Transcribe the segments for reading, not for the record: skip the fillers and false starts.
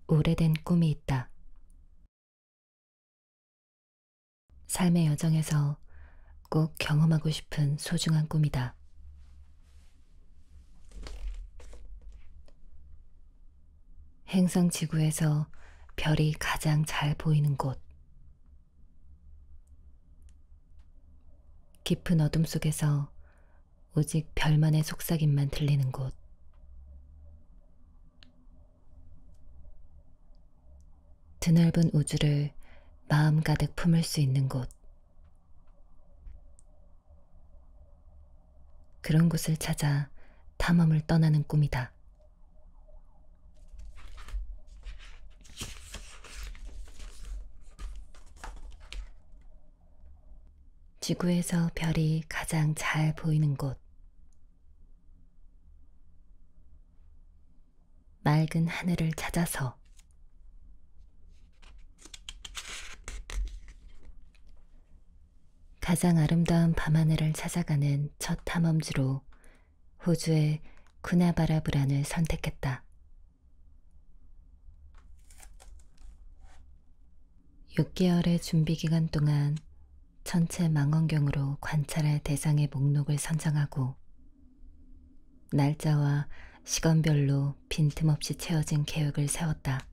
오래된 꿈이 있다. 삶의 여정에서 꼭 경험하고 싶은 소중한 꿈이다. 행성 지구에서 별이 가장 잘 보이는 곳. 깊은 어둠 속에서 오직 별만의 속삭임만 들리는 곳. 드넓은 우주를 마음 가득 품을 수 있는 곳. 그런 곳을 찾아 탐험을 떠나는 꿈이다. 지구에서 별이 가장 잘 보이는 곳. 맑은 하늘을 찾아서. 가장 아름다운 밤하늘을 찾아가는 첫 탐험지로 호주의 쿠나바라브란을 선택했다. 6개월의 준비 기간 동안 천체 망원경으로 관찰할 대상의 목록을 선정하고 날짜와 시간별로 빈틈없이 채워진 계획을 세웠다.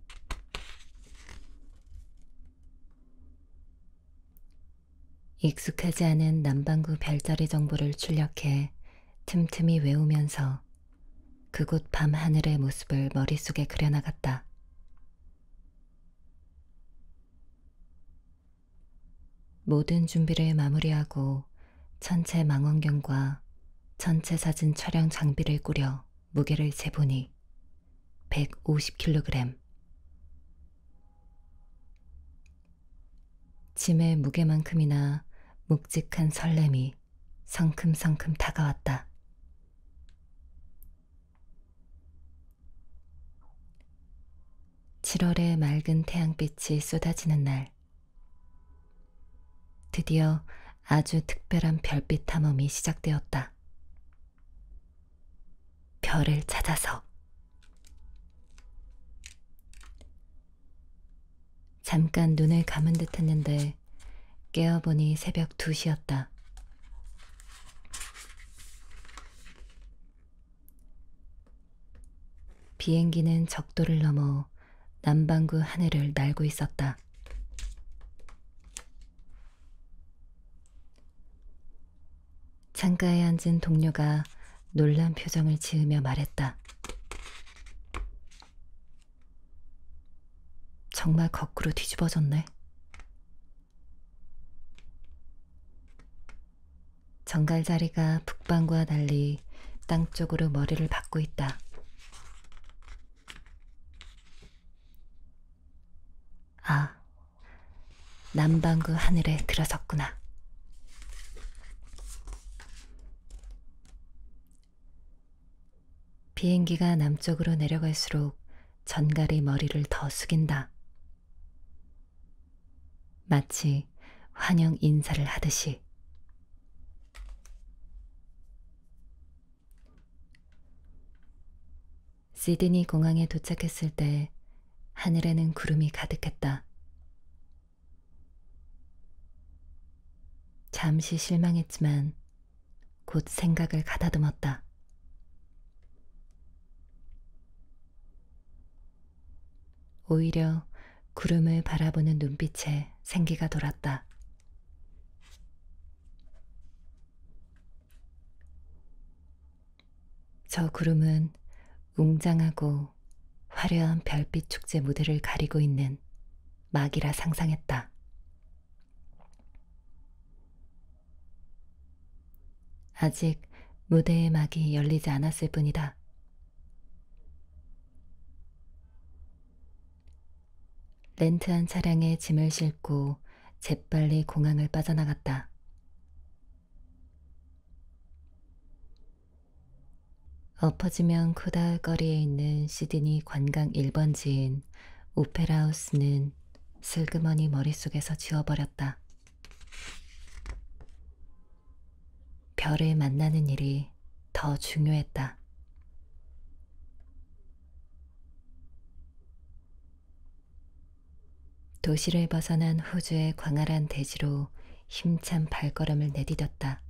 익숙하지 않은 남반구 별자리 정보를 출력해 틈틈이 외우면서 그곳 밤하늘의 모습을 머릿속에 그려나갔다. 모든 준비를 마무리하고 천체 망원경과 천체 사진 촬영 장비를 꾸려 무게를 재보니 150kg. 짐의 무게만큼이나 묵직한 설렘이 성큼성큼 다가왔다. (7월의) 맑은 태양빛이 쏟아지는 날, 드디어 아주 특별한 별빛 탐험이 시작되었다. 별을 찾아서. 잠깐 눈을 감은 듯 했는데 깨어보니 새벽 2시였다. 비행기는 적도를 넘어 남반구 하늘을 날고 있었다. 창가에 앉은 동료가 놀란 표정을 지으며 말했다. 정말 거꾸로 뒤집어졌네. 정갈자리가 북방과 달리 땅 쪽으로 머리를 박고 있다. 아, 남반구 하늘에 들어섰구나. 비행기가 남쪽으로 내려갈수록 전갈이 머리를 더 숙인다. 마치 환영 인사를 하듯이. 시드니 공항에 도착했을 때 하늘에는 구름이 가득했다. 잠시 실망했지만 곧 생각을 가다듬었다. 오히려 구름을 바라보는 눈빛에 생기가 돌았다. 저 구름은 웅장하고 화려한 별빛 축제 무대를 가리고 있는 막이라 상상했다. 아직 무대의 막이 열리지 않았을 뿐이다. 렌트한 차량에 짐을 싣고 재빨리 공항을 빠져나갔다. 엎어지면 코다울 거리에 있는 시드니 관광 1번지인 오페라하우스는 슬그머니 머릿속에서 지워버렸다. 별을 만나는 일이 더 중요했다. 도시를 벗어난 호주의 광활한 대지로 힘찬 발걸음을 내디뎠다.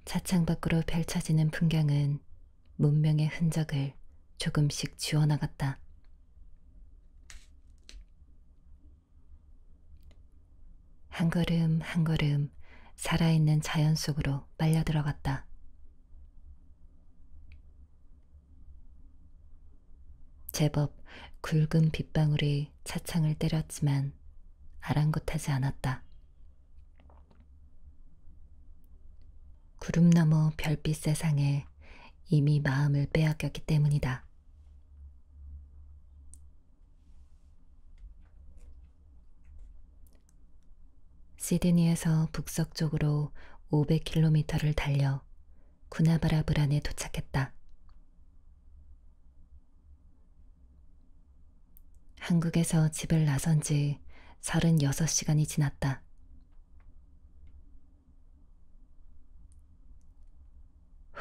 차창 밖으로 펼쳐지는 풍경은 문명의 흔적을 조금씩 지워나갔다. 한 걸음 한 걸음 살아있는 자연 속으로 빨려들어갔다. 제법 굵은 빗방울이 차창을 때렸지만 아랑곳하지 않았다. 구름 너머 별빛 세상에 이미 마음을 빼앗겼기 때문이다. 시드니에서 북서쪽으로 500km를 달려 쿠나바라브란에 도착했다. 한국에서 집을 나선 지 36시간이 지났다.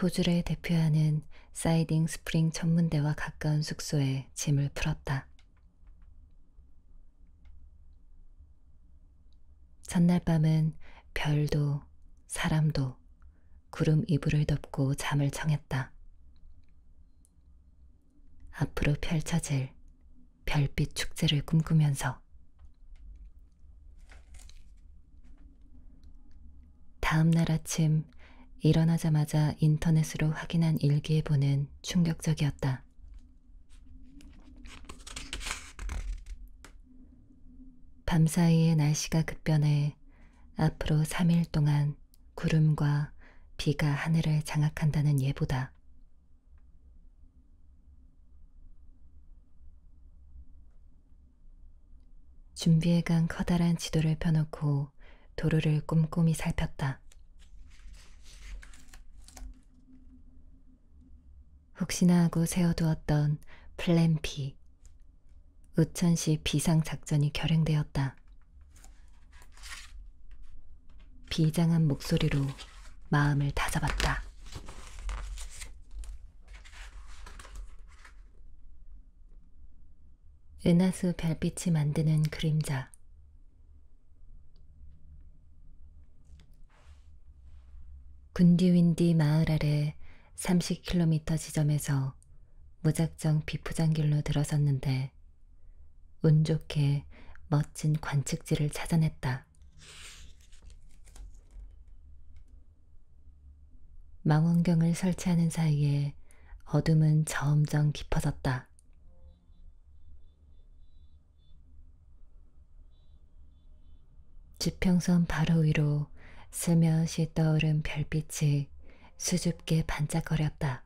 호주를 대표하는 사이딩 스프링 천문대와 가까운 숙소에 짐을 풀었다. 첫날 밤은 별도 사람도 구름 이불을 덮고 잠을 청했다. 앞으로 펼쳐질 별빛 축제를 꿈꾸면서 다음 날 아침 일어나자마자 인터넷으로 확인한 일기예보는 충격적이었다. 밤사이에 날씨가 급변해 앞으로 3일 동안 구름과 비가 하늘을 장악한다는 예보다. 준비해간 커다란 지도를 펴놓고 도로를 꼼꼼히 살폈다. 혹시나 하고 세워두었던 플랜 B, 우천시 비상작전이 결행되었다. 비장한 목소리로 마음을 다잡았다. 은하수 별빛이 만드는 그림자. 군디윈디 마을 아래 30km 지점에서 무작정 비포장길로 들어섰는데 운 좋게 멋진 관측지를 찾아냈다. 망원경을 설치하는 사이에 어둠은 점점 깊어졌다. 지평선 바로 위로 슬며시 떠오른 별빛이 수줍게 반짝거렸다.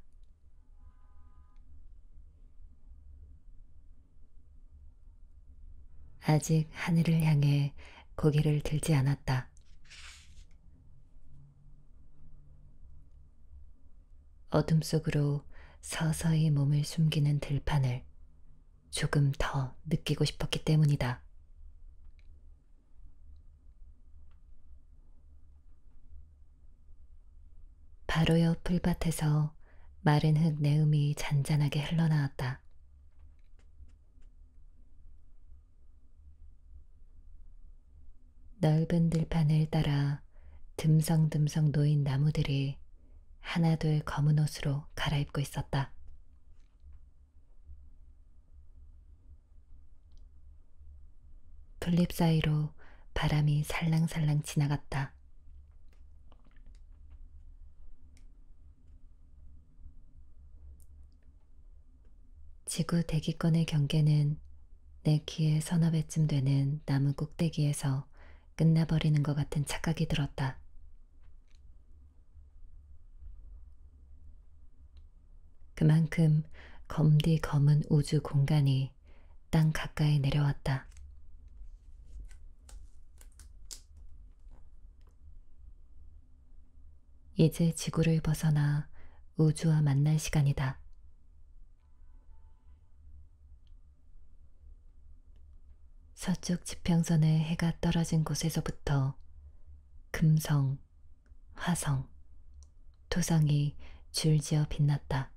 아직 하늘을 향해 고개를 들지 않았다. 어둠 속으로 서서히 몸을 숨기는 들판을 조금 더 느끼고 싶었기 때문이다. 바로 옆 풀밭에서 마른 흙 내음이 잔잔하게 흘러나왔다. 넓은 들판을 따라 듬성듬성 놓인 나무들이 하나둘 검은 옷으로 갈아입고 있었다. 풀잎 사이로 바람이 살랑살랑 지나갔다. 지구 대기권의 경계는 내 키에 서너 배쯤 되는 나무 꼭대기에서 끝나버리는 것 같은 착각이 들었다. 그만큼 검디 검은 우주 공간이 땅 가까이 내려왔다. 이제 지구를 벗어나 우주와 만날 시간이다. 서쪽 지평선에 해가 떨어진 곳에서부터 금성, 화성, 토성이 줄지어 빛났다.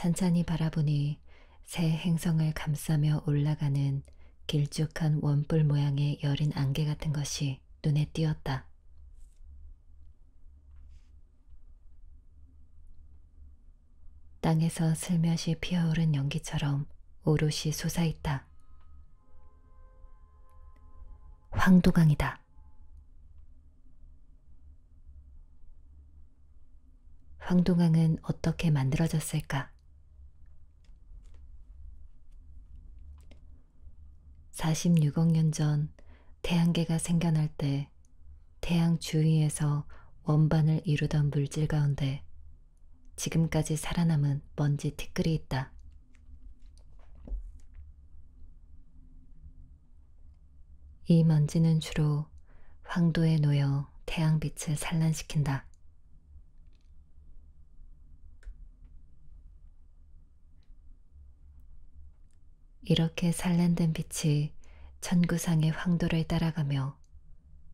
찬찬히 바라보니 새 행성을 감싸며 올라가는 길쭉한 원뿔 모양의 여린 안개 같은 것이 눈에 띄었다. 땅에서 슬며시 피어오른 연기처럼 오롯이 솟아있다. 황도강이다. 황도강은 어떻게 만들어졌을까? 46억 년 전 태양계가 생겨날 때 태양 주위에서 원반을 이루던 물질 가운데 지금까지 살아남은 먼지 티끌이 있다. 이 먼지는 주로 황도에 놓여 태양빛을 산란시킨다. 이렇게 산란된 빛이 천구상의 황도를 따라가며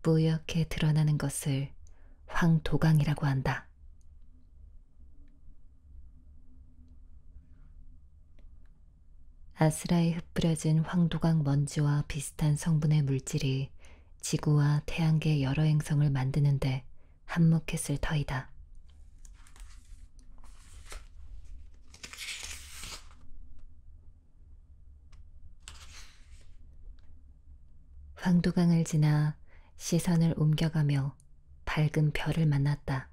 뿌옇게 드러나는 것을 황도강이라고 한다. 아스라에 흩뿌려진 황도강 먼지와 비슷한 성분의 물질이 지구와 태양계 여러 행성을 만드는데 한몫했을 터이다. 황도강을 지나 시선을 옮겨가며 밝은 별을 만났다.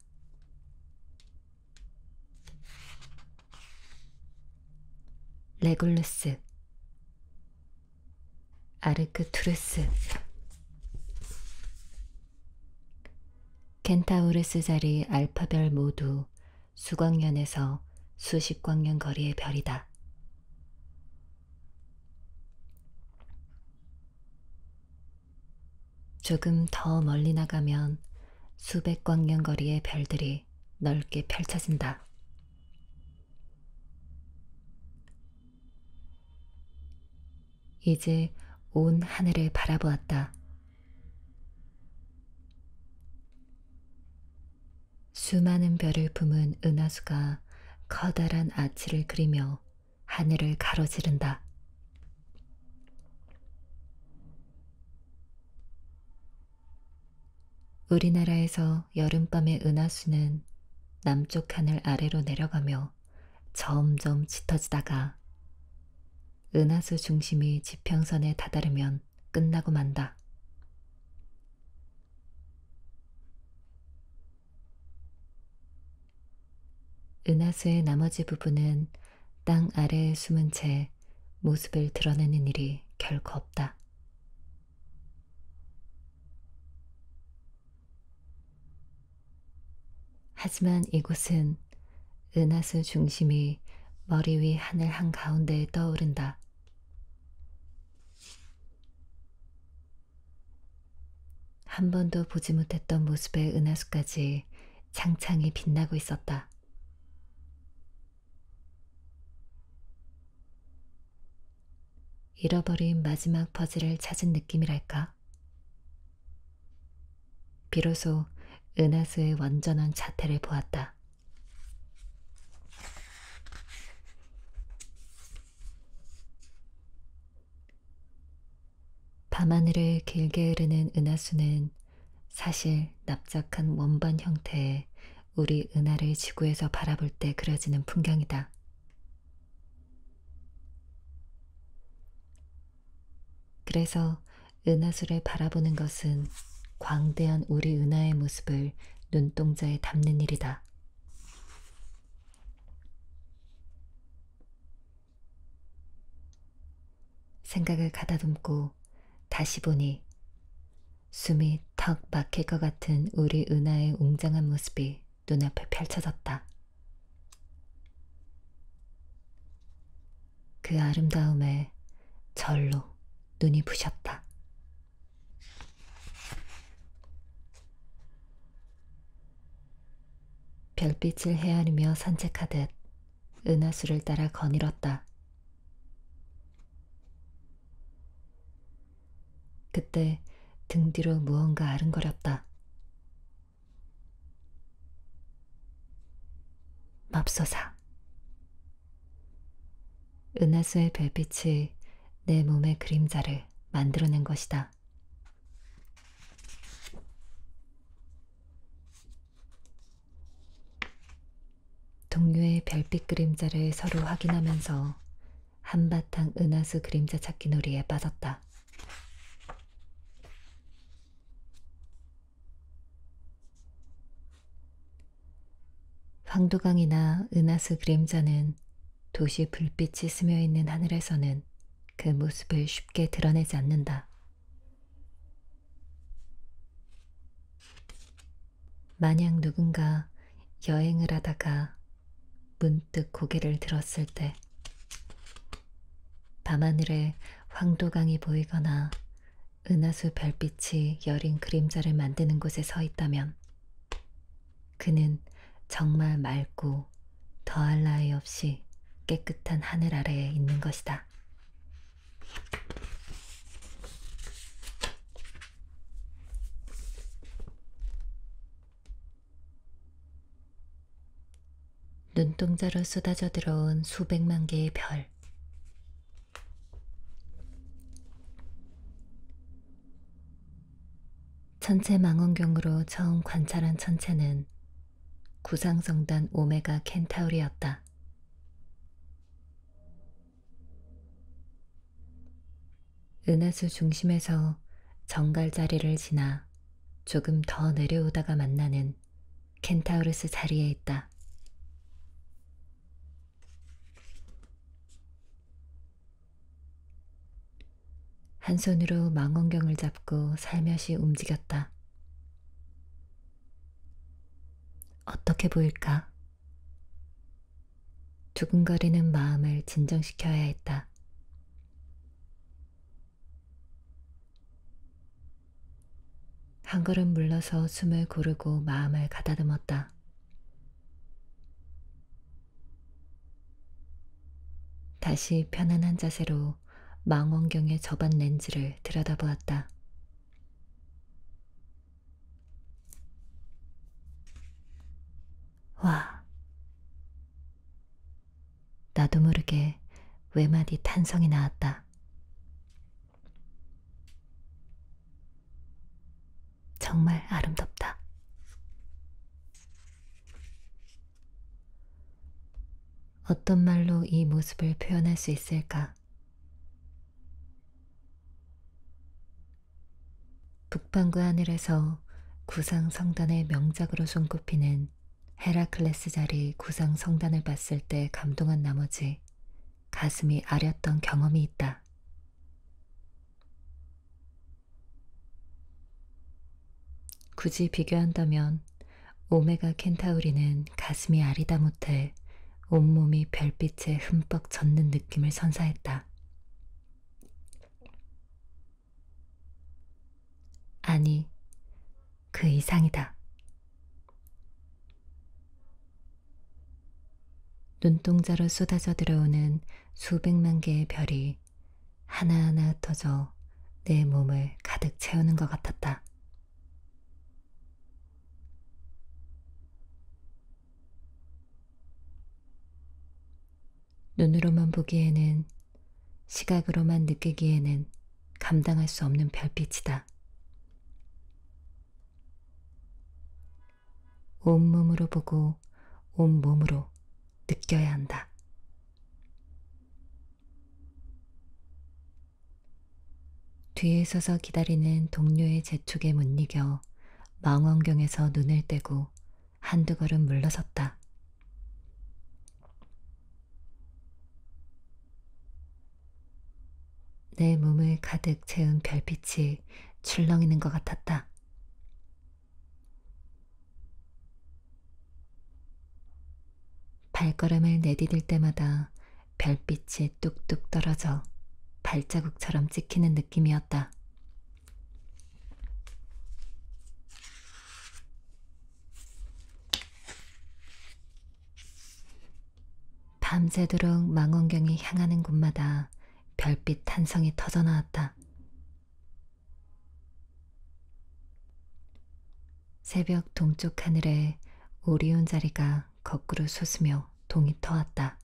레굴루스, 아르크투루스, 켄타우루스 자리 알파별 모두 수광년에서 수십 광년 거리의 별이다. 조금 더 멀리 나가면 수백 광년 거리의 별들이 넓게 펼쳐진다. 이제 온 하늘을 바라보았다. 수많은 별을 품은 은하수가 커다란 아치를 그리며 하늘을 가로지른다. 우리나라에서 여름밤의 은하수는 남쪽 하늘 아래로 내려가며 점점 짙어지다가 은하수 중심이 지평선에 다다르면 끝나고 만다. 은하수의 나머지 부분은 땅 아래에 숨은 채 모습을 드러내는 일이 결코 없다. 하지만 이곳은 은하수 중심이 머리 위 하늘 한가운데에 떠오른다. 한 번도 보지 못했던 모습의 은하수까지 창창히 빛나고 있었다. 잃어버린 마지막 퍼즐을 찾은 느낌이랄까? 비로소 은하수의 완전한 자태를 보았다. 밤하늘을 길게 흐르는 은하수는 사실 납작한 원반 형태의 우리 은하를 지구에서 바라볼 때 그려지는 풍경이다. 그래서 은하수를 바라보는 것은 광대한 우리 은하의 모습을 눈동자에 담는 일이다. 생각을 가다듬고 다시 보니 숨이 턱 막힐 것 같은 우리 은하의 웅장한 모습이 눈앞에 펼쳐졌다. 그 아름다움에 절로 눈이 부셨다. 별빛을 헤아리며 산책하듯 은하수를 따라 거닐었다. 그때 등 뒤로 무언가 아른거렸다. 맙소사. 은하수의 별빛이 내 몸의 그림자를 만들어낸 것이다. 동료의 별빛 그림자를 서로 확인하면서 한바탕 은하수 그림자 찾기 놀이에 빠졌다. 황도강이나 은하수 그림자는 도시 불빛이 스며있는 하늘에서는 그 모습을 쉽게 드러내지 않는다. 만약 누군가 여행을 하다가 문득 고개를 들었을 때 밤하늘에 황도강이 보이거나 은하수 별빛이 여린 그림자를 만드는 곳에 서 있다면 그는 정말 맑고 더할 나위 없이 깨끗한 하늘 아래에 있는 것이다. 눈동자로 쏟아져 들어온 수백만 개의 별. 천체 망원경으로 처음 관찰한 천체는 구상성단 오메가 켄타우리였다. 은하수 중심에서 정갈자리를 지나 조금 더 내려오다가 만나는 켄타우루스 자리에 있다. 한 손으로 망원경을 잡고 살며시 움직였다. 어떻게 보일까? 두근거리는 마음을 진정시켜야 했다. 한 걸음 물러서 숨을 고르고 마음을 가다듬었다. 다시 편안한 자세로 망원경의 저반 렌즈를 들여다보았다. 와, 나도 모르게 외마디 탄성이 나왔다. 정말 아름답다. 어떤 말로 이 모습을 표현할 수 있을까? 북반구 하늘에서 구상 성단의 명작으로 손꼽히는 헤라클레스 자리 구상 성단을 봤을 때 감동한 나머지 가슴이 아렸던 경험이 있다. 굳이 비교한다면 오메가 켄타우리는 가슴이 아리다 못해 온몸이 별빛에 흠뻑 젖는 느낌을 선사했다. 아니, 그 이상이다. 눈동자로 쏟아져 들어오는 수백만 개의 별이 하나하나 흩어져 내 몸을 가득 채우는 것 같았다. 눈으로만 보기에는, 시각으로만 느끼기에는 감당할 수 없는 별빛이다. 온몸으로 보고 온몸으로 느껴야 한다. 뒤에 서서 기다리는 동료의 재촉에 못 이겨 망원경에서 눈을 떼고 한두 걸음 물러섰다. 내 몸을 가득 채운 별빛이 출렁이는 것 같았다. 발걸음을 내디딜 때마다 별빛이 뚝뚝 떨어져 발자국처럼 찍히는 느낌이었다. 밤새도록 망원경이 향하는 곳마다 별빛 탄성이 터져나왔다. 새벽 동쪽 하늘에 오리온 자리가 거꾸로 솟으며 동이 터왔다.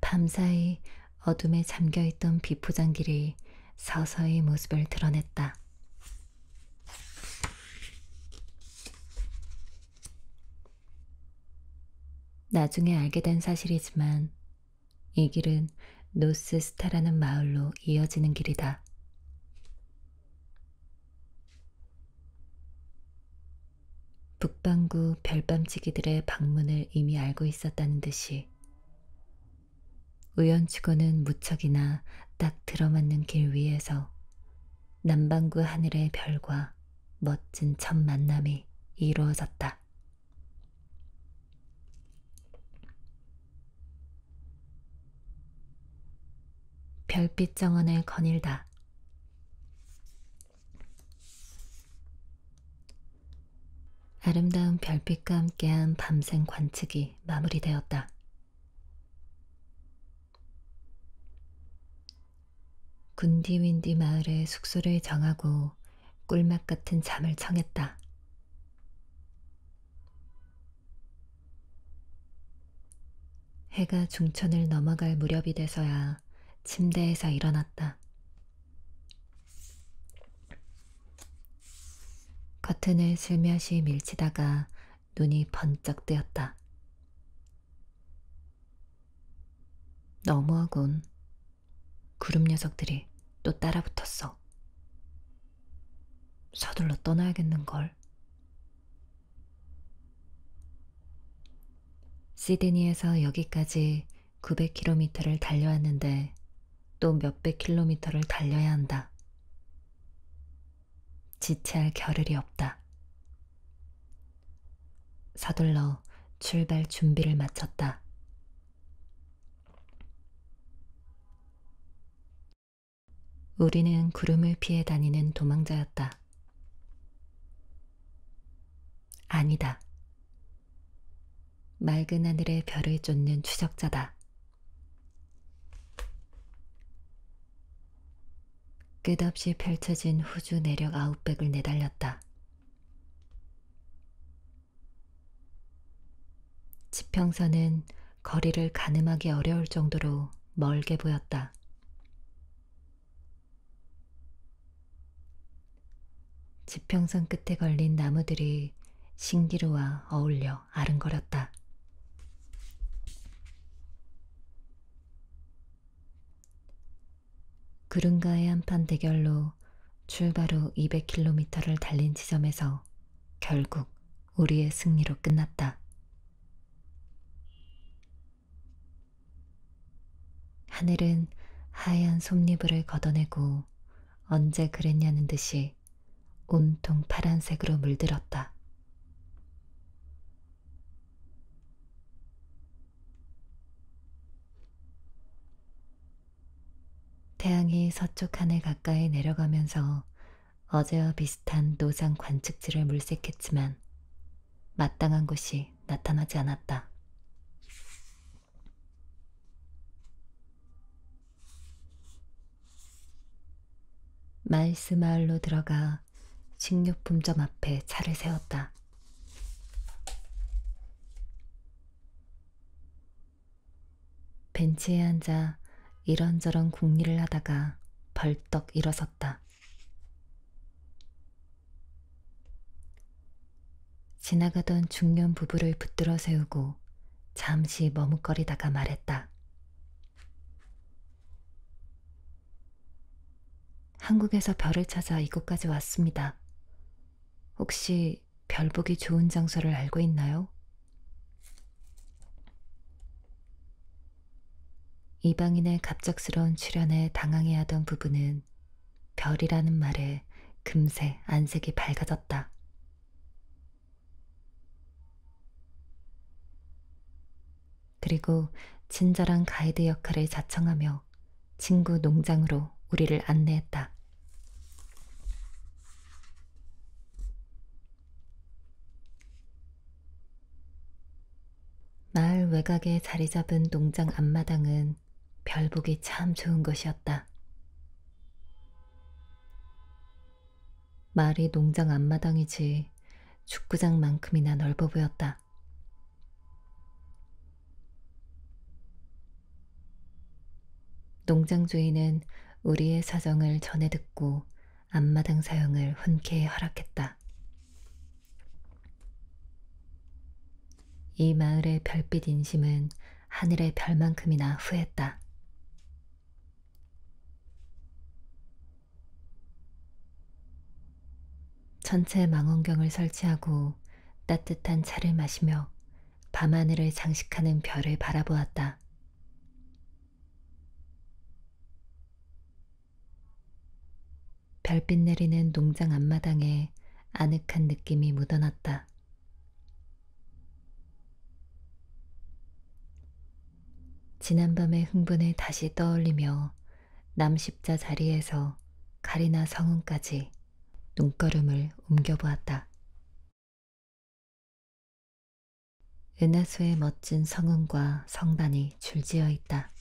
밤사이 어둠에 잠겨있던 비포장길이 서서히 모습을 드러냈다. 나중에 알게 된 사실이지만 이 길은 노스스타라는 마을로 이어지는 길이다. 북반구 별밤치기들의 방문을 이미 알고 있었다는 듯이 우연치고는 무척이나 딱 들어맞는 길 위에서 남반구 하늘의 별과 멋진 첫 만남이 이루어졌다. 별빛 정원을 거닐다. 아름다운 별빛과 함께한 밤샘 관측이 마무리되었다. 군디윈디 마을에 숙소를 정하고 꿀맛 같은 잠을 청했다. 해가 중천을 넘어갈 무렵이 돼서야 침대에서 일어났다. 커튼을 슬며시 밀치다가 눈이 번쩍 뜨였다. 너무하군. 구름 녀석들이 또 따라붙었어. 서둘러 떠나야겠는걸. 시드니에서 여기까지 900km를 달려왔는데 또 몇백 킬로미터를 달려야 한다. 지체할 겨를이 없다. 서둘러 출발 준비를 마쳤다. 우리는 구름을 피해 다니는 도망자였다. 아니다. 맑은 하늘에 별을 쫓는 추적자다. 끝없이 펼쳐진 호주 내력 아웃백을 내달렸다. 지평선은 거리를 가늠하기 어려울 정도로 멀게 보였다. 지평선 끝에 걸린 나무들이 신기루와 어울려 아른거렸다. 구름과의 한판 대결로 출발 후 200km를 달린 지점에서 결국 우리의 승리로 끝났다. 하늘은 하얀 솜니불을 걷어내고 언제 그랬냐는 듯이 온통 파란색으로 물들었다. 태양이 서쪽 하늘 가까이 내려가면서 어제와 비슷한 노상 관측지를 물색했지만 마땅한 곳이 나타나지 않았다. 마일스 마을로 들어가 식료품점 앞에 차를 세웠다. 벤치에 앉아 이런저런 궁리를 하다가 벌떡 일어섰다. 지나가던 중년 부부를 붙들어 세우고 잠시 머뭇거리다가 말했다. 한국에서 별을 찾아 이곳까지 왔습니다. 혹시 별 보기 좋은 장소를 알고 있나요? 이방인의 갑작스러운 출연에 당황해하던 부부는 별이라는 말에 금세 안색이 밝아졌다. 그리고 친절한 가이드 역할을 자청하며 친구 농장으로 우리를 안내했다. 마을 외곽에 자리 잡은 농장 앞마당은 별 보기 참 좋은 곳이었다. 마을이 농장 앞마당이지 축구장만큼이나 넓어 보였다. 농장 주인은 우리의 사정을 전해 듣고 앞마당 사용을 흔쾌히 허락했다. 이 마을의 별빛 인심은 하늘의 별만큼이나 후했다. 전체 망원경을 설치하고 따뜻한 차를 마시며 밤하늘을 장식하는 별을 바라보았다. 별빛 내리는 농장 앞마당에 아늑한 느낌이 묻어났다. 지난밤의 흥분을 다시 떠올리며 남십자 자리에서 카리나 성운까지 눈걸음을 옮겨보았다. 은하수의 멋진 성운과 성단이 줄지어 있다.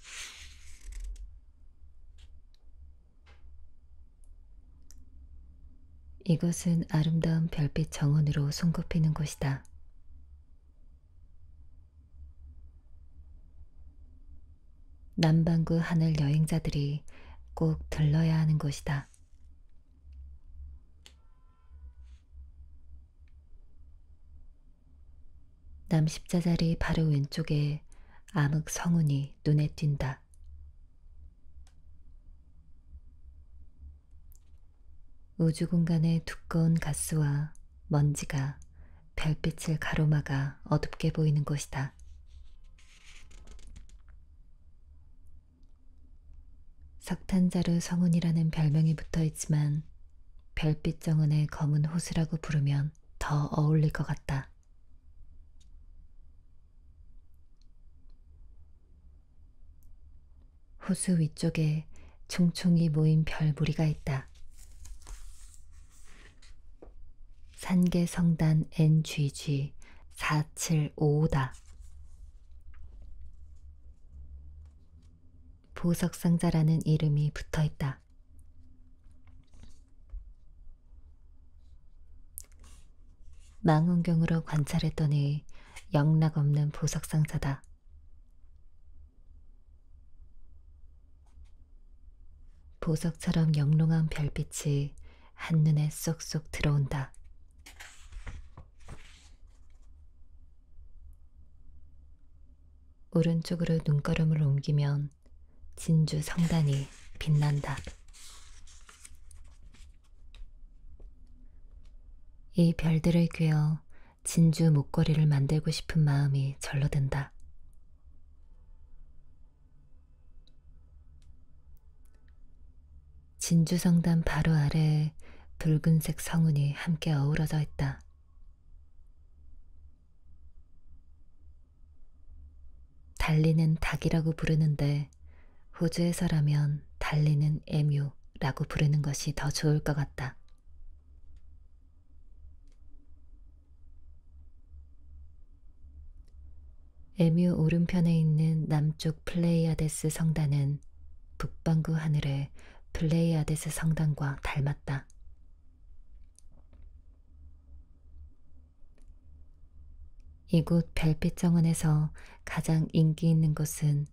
이곳은 아름다운 별빛 정원으로 손꼽히는 곳이다. 남반구 하늘 여행자들이 꼭 들러야 하는 곳이다. 남십자자리 바로 왼쪽에 암흑 성운이 눈에 띈다. 우주 공간의 두꺼운 가스와 먼지가 별빛을 가로막아 어둡게 보이는 곳이다. 석탄자루 성운이라는 별명이 붙어 있지만 별빛 정원의 검은 호수라고 부르면 더 어울릴 것 같다. 호수 위쪽에 총총이 모인 별 무리가 있다. 산계 성단 NGG 475다. 보석상자라는 이름이 붙어 있다. 망원경으로 관찰했더니 영락없는 보석상자다. 보석처럼 영롱한 별빛이 한눈에 쏙쏙 들어온다. 오른쪽으로 눈걸음을 옮기면 진주 성단이 빛난다. 이 별들을 꿰어 진주 목걸이를 만들고 싶은 마음이 절로 든다. 진주 성단 바로 아래에 붉은색 성운이 함께 어우러져 있다. 달리는 닭이라고 부르는데 호주에서라면 달리는 에뮤라고 부르는 것이 더 좋을 것 같다. 에뮤 오른편에 있는 남쪽 플레이아데스 성단은 북반구 하늘의 플레이아데스 성단과 닮았다. 이곳 별빛 정원에서 가장 인기 있는 곳은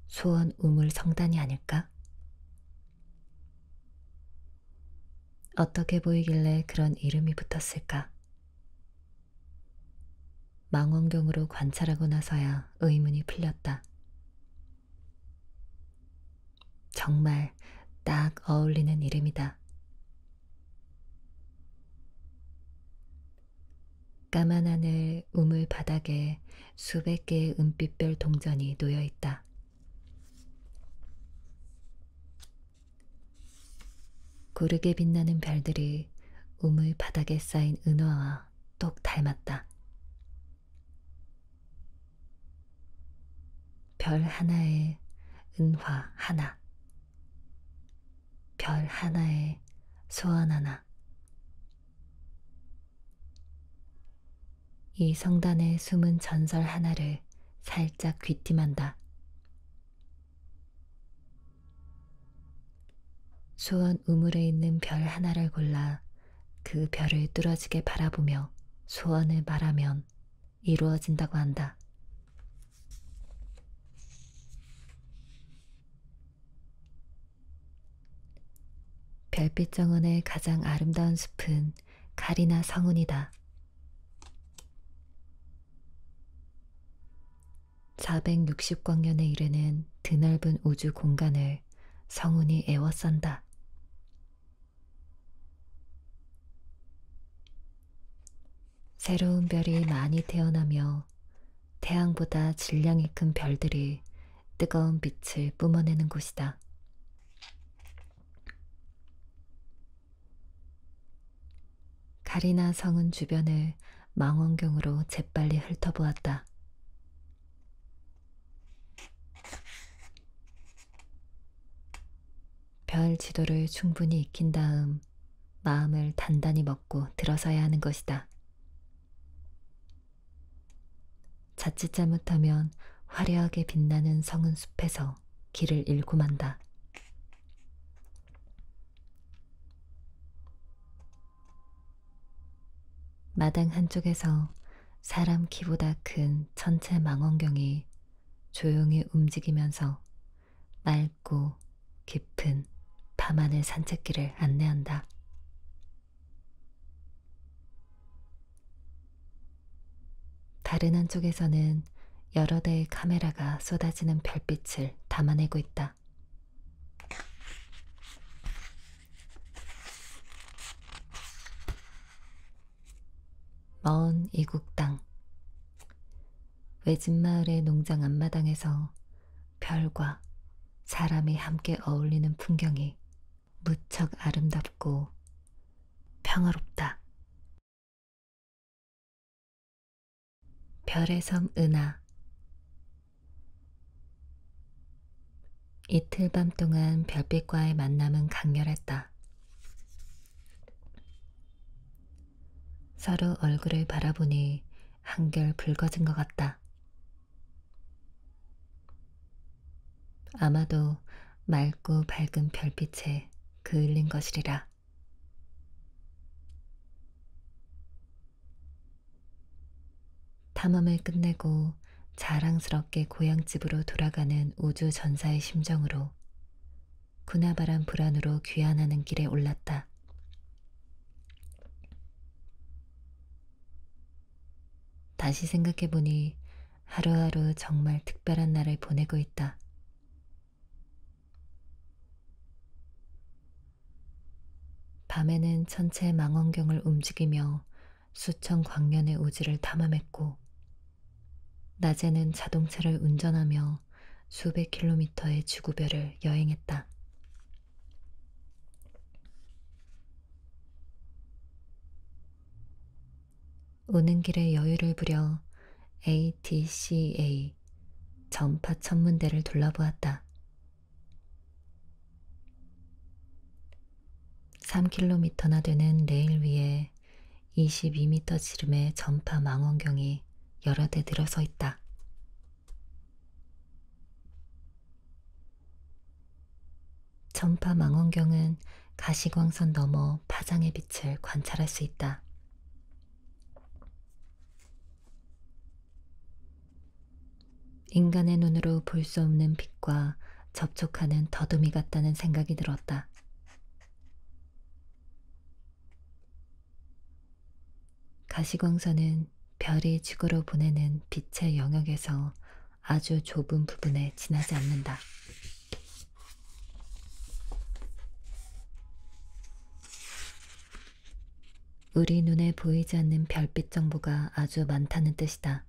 소원 우물 성단이 아닐까? 어떻게 보이길래 그런 이름이 붙었을까? 망원경으로 관찰하고 나서야 의문이 풀렸다. 정말 딱 어울리는 이름이다. 까만 하늘 우물 바닥에 수백 개의 은빛별 동전이 놓여 있다. 고르게 빛나는 별들이 우물 바닥에 쌓인 은화와 똑 닮았다. 별 하나에 은화 하나, 별 하나에 소원 하나. 이 성단의 숨은 전설 하나를 살짝 귀띔한다. 소원 우물에 있는 별 하나를 골라 그 별을 뚫어지게 바라보며 소원을 말하면 이루어진다고 한다. 별빛 정원의 가장 아름다운 숲은 카리나 성운이다. 460광년에 이르는 드넓은 우주 공간을 성운이 에워싼다. 새로운 별이 많이 태어나며 태양보다 질량이 큰 별들이 뜨거운 빛을 뿜어내는 곳이다. 카리나 성운 주변을 망원경으로 재빨리 훑어보았다. 별 지도를 충분히 익힌 다음 마음을 단단히 먹고 들어서야 하는 것이다. 자칫 잘못하면 화려하게 빛나는 성은 숲에서 길을 잃고 만다. 마당 한쪽에서 사람 키보다 큰 천체 망원경이 조용히 움직이면서 맑고 깊은 밤하늘 산책길을 안내한다. 다른 한쪽에서는 여러 대의 카메라가 쏟아지는 별빛을 담아내고 있다. 먼 이국 땅. 외진 마을의 농장 앞마당에서 별과 사람이 함께 어울리는 풍경이 무척 아름답고 평화롭다. 별의 섬 은하. 이틀 밤 동안 별빛과의 만남은 강렬했다. 서로 얼굴을 바라보니 한결 붉어진 것 같다. 아마도 맑고 밝은 별빛에 그을린 것이리라. 탐험을 끝내고 자랑스럽게 고향집으로 돌아가는 우주 전사의 심정으로 구나바람 불안으로 귀환하는 길에 올랐다. 다시 생각해보니 하루하루 정말 특별한 날을 보내고 있다. 밤에는 천체 망원경을 움직이며 수천 광년의 우주를 탐험했고, 낮에는 자동차를 운전하며 수백 킬로미터의 지구별을 여행했다. 오는 길에 여유를 부려 ATCA 전파 천문대를 둘러보았다. 3km나 되는 레일 위에 22m 지름의 전파 망원경이 여러 대 들어서 있다. 전파 망원경은 가시광선 너머 파장의 빛을 관찰할 수 있다. 인간의 눈으로 볼 수 없는 빛과 접촉하는 더듬이 같다는 생각이 들었다. 가시광선은 별이 지구로 보내는 빛의 영역에서 아주 좁은 부분에 지나지 않는다. 우리 눈에 보이지 않는 별빛 정보가 아주 많다는 뜻이다.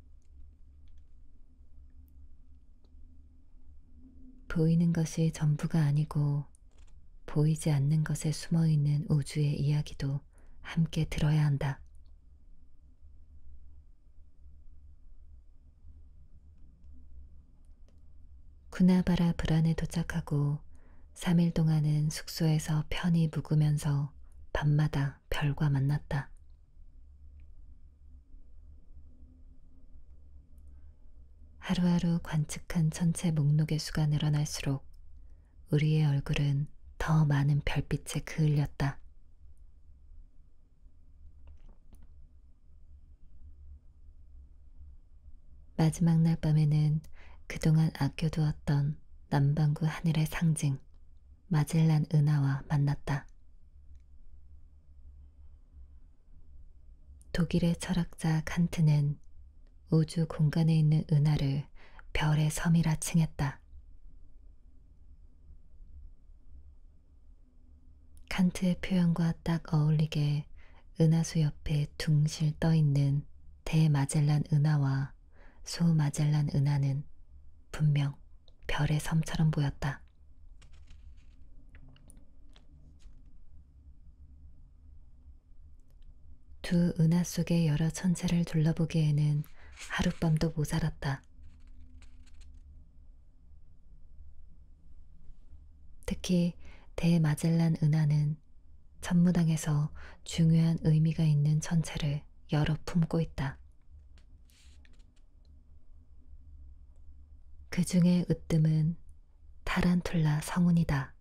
보이는 것이 전부가 아니고 보이지 않는 것에 숨어있는 우주의 이야기도 함께 들어야 한다. 쿠나바라 브란에 도착하고 3일 동안은 숙소에서 편히 묵으면서 밤마다 별과 만났다. 하루하루 관측한 천체 목록의 수가 늘어날수록 우리의 얼굴은 더 많은 별빛에 그을렸다. 마지막 날 밤에는 그동안 아껴두었던 남반구 하늘의 상징 마젤란 은하와 만났다. 독일의 철학자 칸트는 우주 공간에 있는 은하를 별의 섬이라 칭했다. 칸트의 표현과 딱 어울리게 은하수 옆에 둥실 떠있는 대마젤란 은하와 소마젤란 은하는 분명 별의 섬처럼 보였다. 두 은하 속의 여러 천체를 둘러보기에는 하룻밤도 모자랐다. 특히 대마젤란 은하는 천문학에서 중요한 의미가 있는 천체를 여러 품고 있다. 그 중에 으뜸은 타란툴라 성운이다.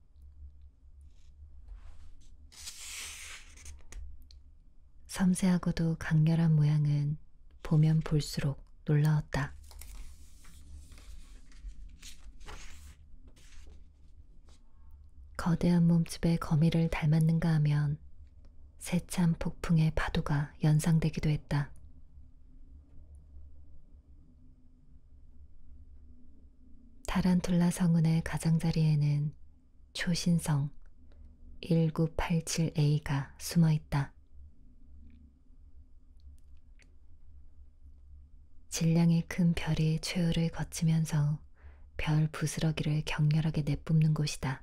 섬세하고도 강렬한 모양은 보면 볼수록 놀라웠다. 거대한 몸집의 거미를 닮았는가 하면 세찬 폭풍의 파도가 연상되기도 했다. 타란툴라 성운의 가장자리에는 초신성 1987A가 숨어 있다. 질량이 큰 별이 최후를 거치면서 별 부스러기를 격렬하게 내뿜는 곳이다.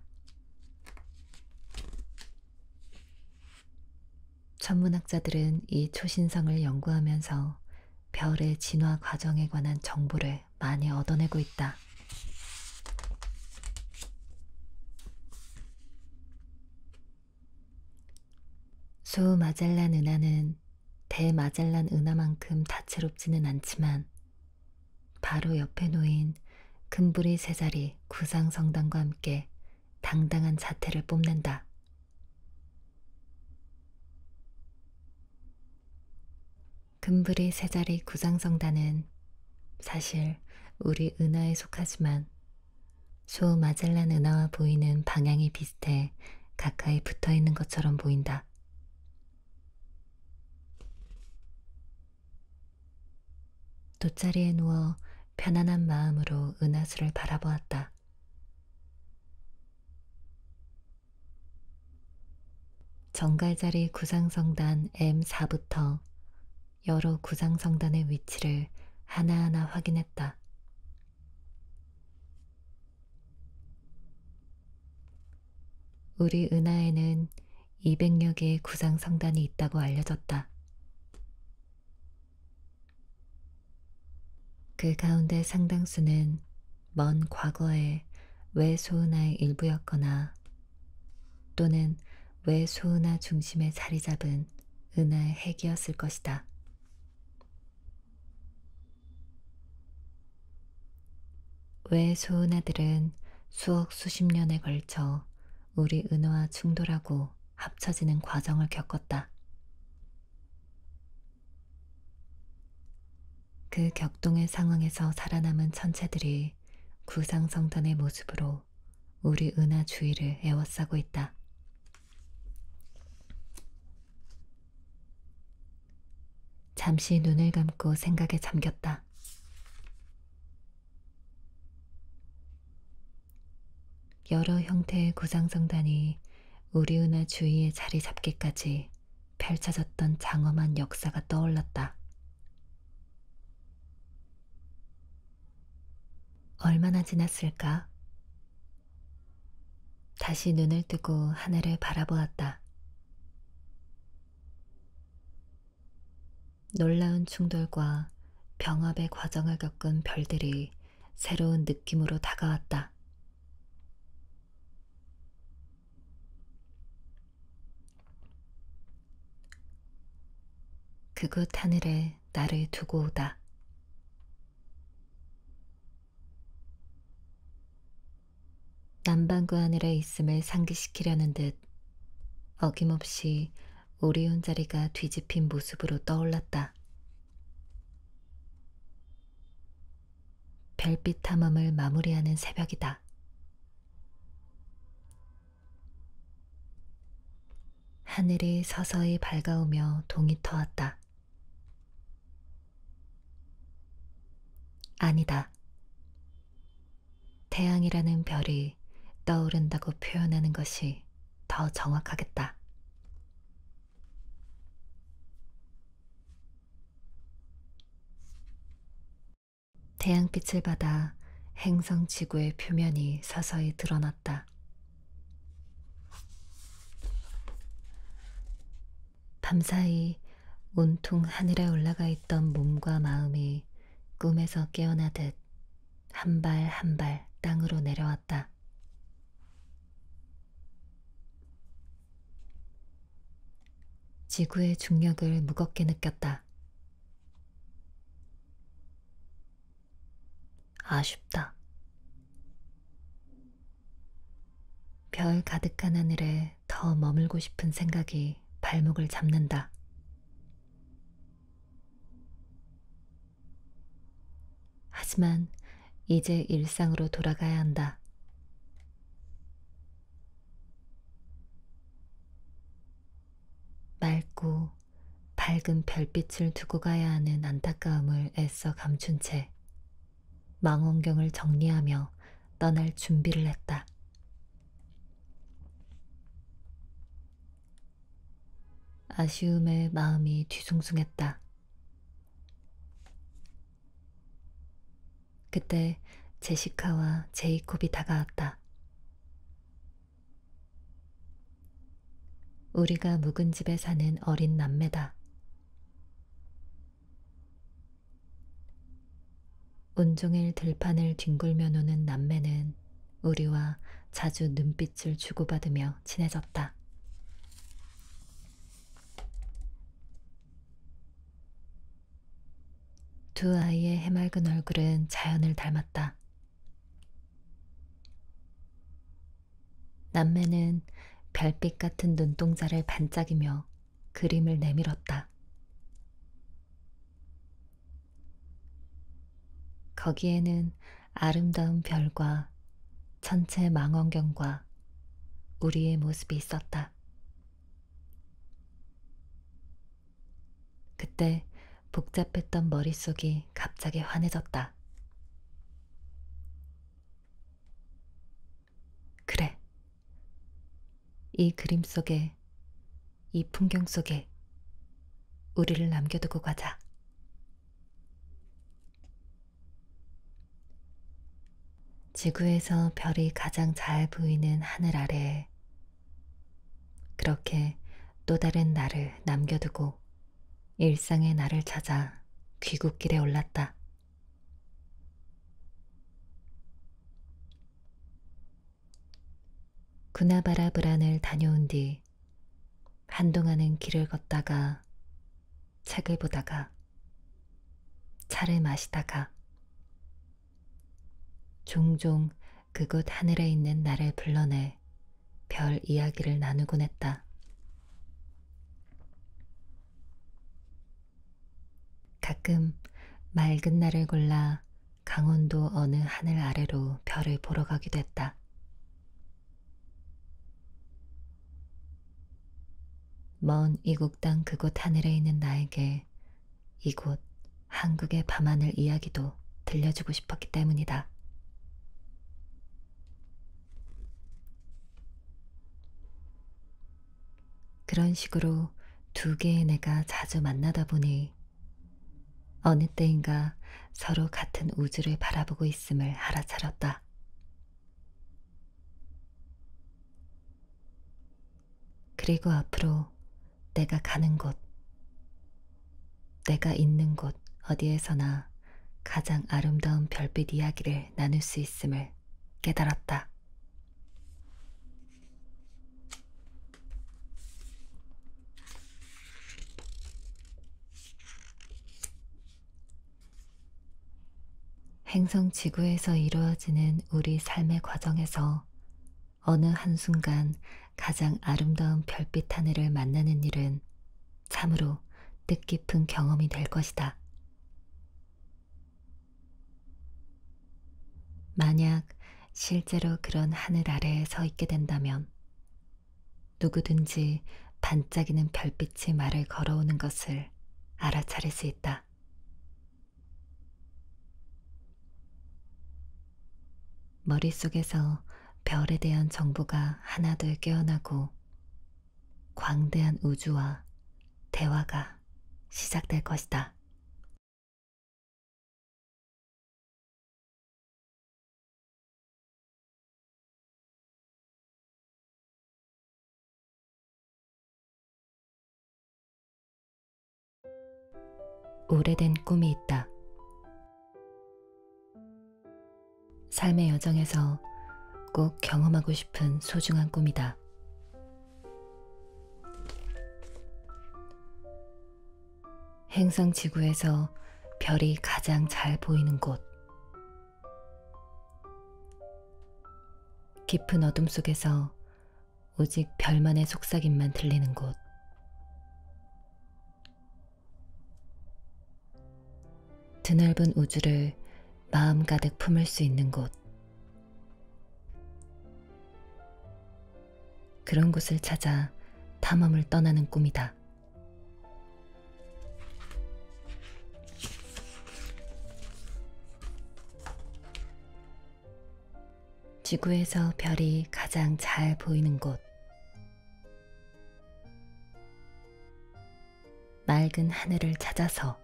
천문학자들은 이 초신성을 연구하면서 별의 진화 과정에 관한 정보를 많이 얻어내고 있다. 소마젤란 은하는 대마젤란 은하만큼 다채롭지는 않지만 바로 옆에 놓인 금브리 세자리 구상성단과 함께 당당한 자태를 뽐낸다. 금브리 세자리 구상성단은 사실 우리 은하에 속하지만 소마젤란 은하와 보이는 방향이 비슷해 가까이 붙어 있는 것처럼 보인다. 돗자리에 누워 편안한 마음으로 은하수를 바라보았다. 정갈자리 구상성단 M4부터 여러 구상성단의 위치를 하나하나 확인했다. 우리 은하에는 200여 개의 구상성단이 있다고 알려졌다. 그 가운데 상당수는 먼 과거의 외소은하의 일부였거나 또는 외소은하 중심에 자리 잡은 은하의 핵이었을 것이다. 외소은하들은 수억 수십 년에 걸쳐 우리 은하와 충돌하고 합쳐지는 과정을 겪었다. 그 격동의 상황에서 살아남은 천체들이 구상성단의 모습으로 우리 은하 주위를 에워싸고 있다. 잠시 눈을 감고 생각에 잠겼다. 여러 형태의 구상성단이 우리 은하 주위에 자리 잡기까지 펼쳐졌던 장엄한 역사가 떠올랐다. 얼마나 지났을까? 다시 눈을 뜨고 하늘을 바라보았다. 놀라운 충돌과 병합의 과정을 겪은 별들이 새로운 느낌으로 다가왔다. 그곳 하늘에 나를 두고 오다. 남반구 하늘에 있음을 상기시키려는 듯 어김없이 오리온 자리가 뒤집힌 모습으로 떠올랐다. 별빛 탐험을 마무리하는 새벽이다. 하늘이 서서히 밝아오며 동이 터왔다. 아니다. 태양이라는 별이 떠오른다고 표현하는 것이 더 정확하겠다. 태양빛을 받아 행성 지구의 표면이 서서히 드러났다. 밤사이 온통 하늘에 올라가 있던 몸과 마음이 꿈에서 깨어나듯 한 발 한 발 땅으로 내려왔다. 지구의 중력을 무겁게 느꼈다. 아쉽다. 별 가득한 하늘에 더 머물고 싶은 생각이 발목을 잡는다. 하지만 이제 일상으로 돌아가야 한다. 맑고 밝은 별빛을 두고 가야 하는 안타까움을 애써 감춘 채 망원경을 정리하며 떠날 준비를 했다. 아쉬움에 마음이 뒤숭숭했다. 그때 제시카와 제이콥이 다가왔다. 우리가 묵은 집에 사는 어린 남매다. 온종일 들판을 뒹굴며 노는 남매는 우리와 자주 눈빛을 주고받으며 친해졌다. 두 아이의 해맑은 얼굴은 자연을 닮았다. 남매는 별빛 같은 눈동자를 반짝이며 그림을 내밀었다. 거기에는 아름다운 별과 천체 망원경과 우리의 모습이 있었다. 그때 복잡했던 머릿속이 갑자기 환해졌다. 그래. 이 그림 속에, 이 풍경 속에 우리를 남겨두고 가자. 지구에서 별이 가장 잘 보이는 하늘 아래에 그렇게 또 다른 나를 남겨두고 일상의 나를 찾아 귀국길에 올랐다. 구나바라브란을 다녀온 뒤 한동안은 길을 걷다가 책을 보다가 차를 마시다가 종종 그곳 하늘에 있는 나를 불러내 별 이야기를 나누곤 했다. 가끔 맑은 날을 골라 강원도 어느 하늘 아래로 별을 보러 가기도 했다. 먼 이국 땅 그곳 하늘에 있는 나에게 이곳 한국의 밤하늘 이야기도 들려주고 싶었기 때문이다. 그런 식으로 두 개의 내가 자주 만나다 보니 어느 때인가 서로 같은 우주를 바라보고 있음을 알아차렸다. 그리고 앞으로 내가 가는 곳, 내가 있는 곳 어디에서나 가장 아름다운 별빛 이야기를 나눌 수 있음을 깨달았다. 행성 지구에서 이루어지는 우리 삶의 과정에서 어느 한순간 가장 아름다운 별빛 하늘을 만나는 일은 참으로 뜻깊은 경험이 될 것이다. 만약 실제로 그런 하늘 아래에 서 있게 된다면 누구든지 반짝이는 별빛이 말을 걸어오는 것을 알아차릴 수 있다. 머릿속에서 별에 대한 정보가 하나둘 깨어나고 광대한 우주와 대화가 시작될 것이다. 오래된 꿈이 있다. 삶의 여정에서 꼭 경험하고 싶은 소중한 꿈이다. 행성 지구에서 별이 가장 잘 보이는 곳. 깊은 어둠 속에서 오직 별만의 속삭임만 들리는 곳. 드넓은 우주를 마음 가득 품을 수 있는 곳. 그런 곳을 찾아 탐험을 떠나는 꿈이다. 지구에서 별이 가장 잘 보이는 곳. 맑은 하늘을 찾아서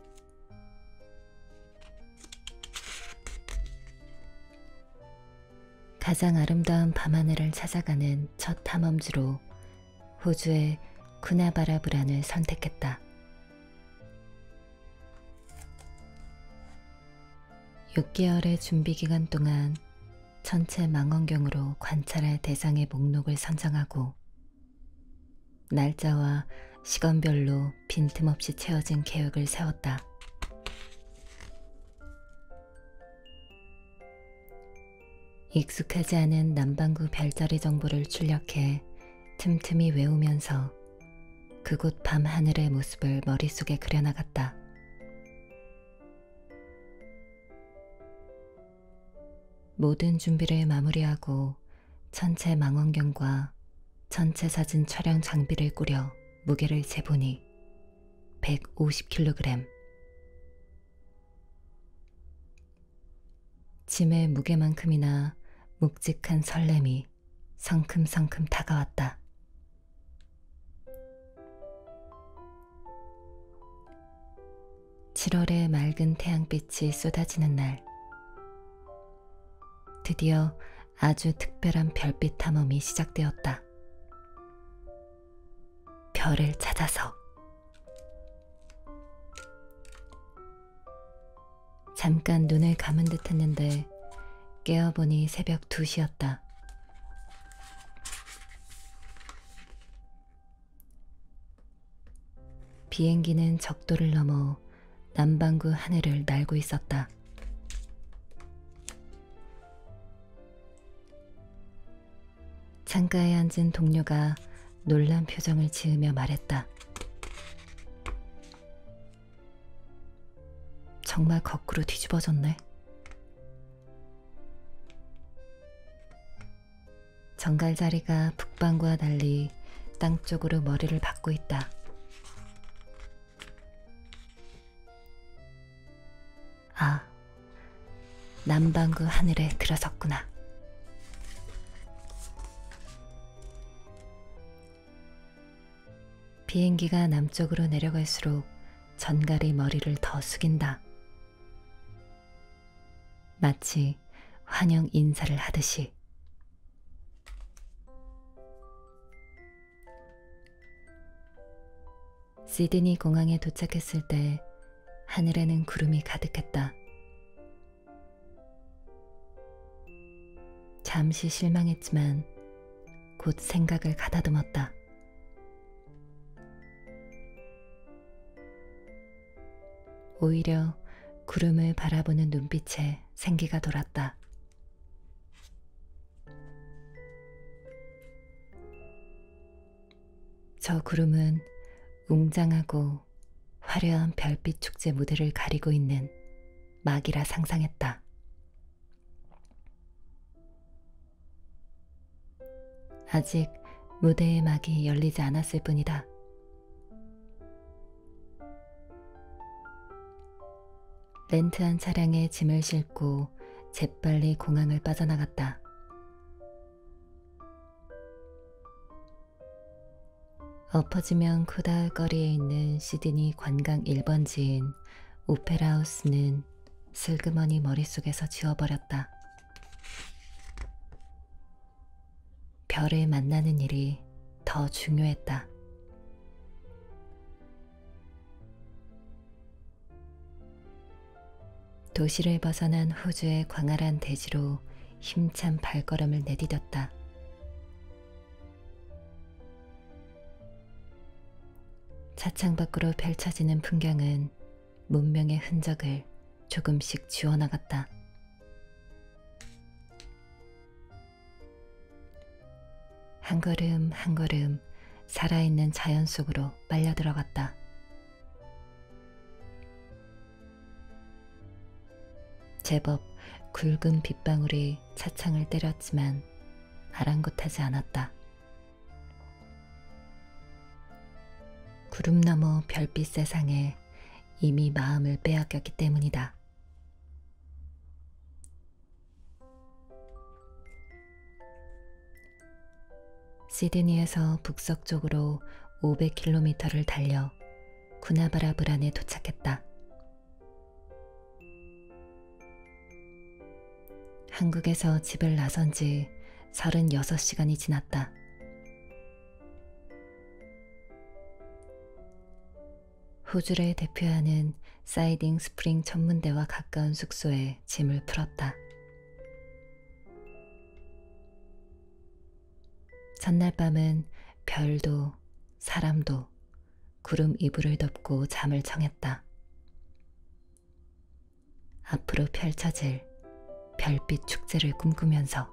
가장 아름다운 밤하늘을 찾아가는 첫 탐험지로 호주의 쿠나바라브란을 선택했다. 6개월의 준비 기간 동안 전체 망원경으로 관찰할 대상의 목록을 선정하고 날짜와 시간별로 빈틈없이 채워진 계획을 세웠다. 익숙하지 않은 남반구 별자리 정보를 출력해 틈틈이 외우면서 그곳 밤하늘의 모습을 머릿속에 그려나갔다. 모든 준비를 마무리하고 전체 망원경과 전체 사진 촬영 장비를 꾸려 무게를 재보니 150kg. 짐의 무게만큼이나 묵직한 설렘이 성큼성큼 다가왔다. (7월의) 맑은 태양빛이 쏟아지는 날, 드디어 아주 특별한 별빛 탐험이 시작되었다. 별을 찾아서. 잠깐 눈을 감은 듯 했는데 깨어보니 새벽 2시였다. 비행기는 적도를 넘어 남반구 하늘을 날고 있었다. 창가에 앉은 동료가 놀란 표정을 지으며 말했다. 정말 거꾸로 뒤집어졌네. 정갈자리가 북방구와 달리 땅 쪽으로 머리를 박고 있다. 아, 남반구 하늘에 들어섰구나. 비행기가 남쪽으로 내려갈수록 전갈이 머리를 더 숙인다. 마치 환영 인사를 하듯이. 시드니 공항에 도착했을 때 하늘에는 구름이 가득했다. 잠시 실망했지만 곧 생각을 가다듬었다. 오히려 구름을 바라보는 눈빛에 생기가 돌았다. 저 구름은 웅장하고 화려한 별빛 축제 무대를 가리고 있는 막이라 상상했다. 아직 무대의 막이 열리지 않았을 뿐이다. 렌트한 차량에 짐을 싣고 재빨리 공항을 빠져나갔다. 엎어지면 코다우 거리에 있는 시드니 관광 1번지인 오페라 하우스는 슬그머니 머릿속에서 지워버렸다. 별을 만나는 일이 더 중요했다. 도시를 벗어난 호주의 광활한 대지로 힘찬 발걸음을 내디뎠다. 차창 밖으로 펼쳐지는 풍경은 문명의 흔적을 조금씩 지워나갔다. 한 걸음 한 걸음 살아있는 자연 속으로 빨려들어갔다. 제법 굵은 빗방울이 차창을 때렸지만 아랑곳하지 않았다. 구름 너머 별빛 세상에 이미 마음을 빼앗겼기 때문이다. 시드니에서 북서쪽으로 500km를 달려 쿠나바라브란에 도착했다. 한국에서 집을 나선 지 36시간이 지났다. 호주를 대표하는 사이딩 스프링 천문대와 가까운 숙소에 짐을 풀었다. 첫날 밤은 별도 사람도 구름 이불을 덮고 잠을 청했다. 앞으로 펼쳐질 별빛 축제를 꿈꾸면서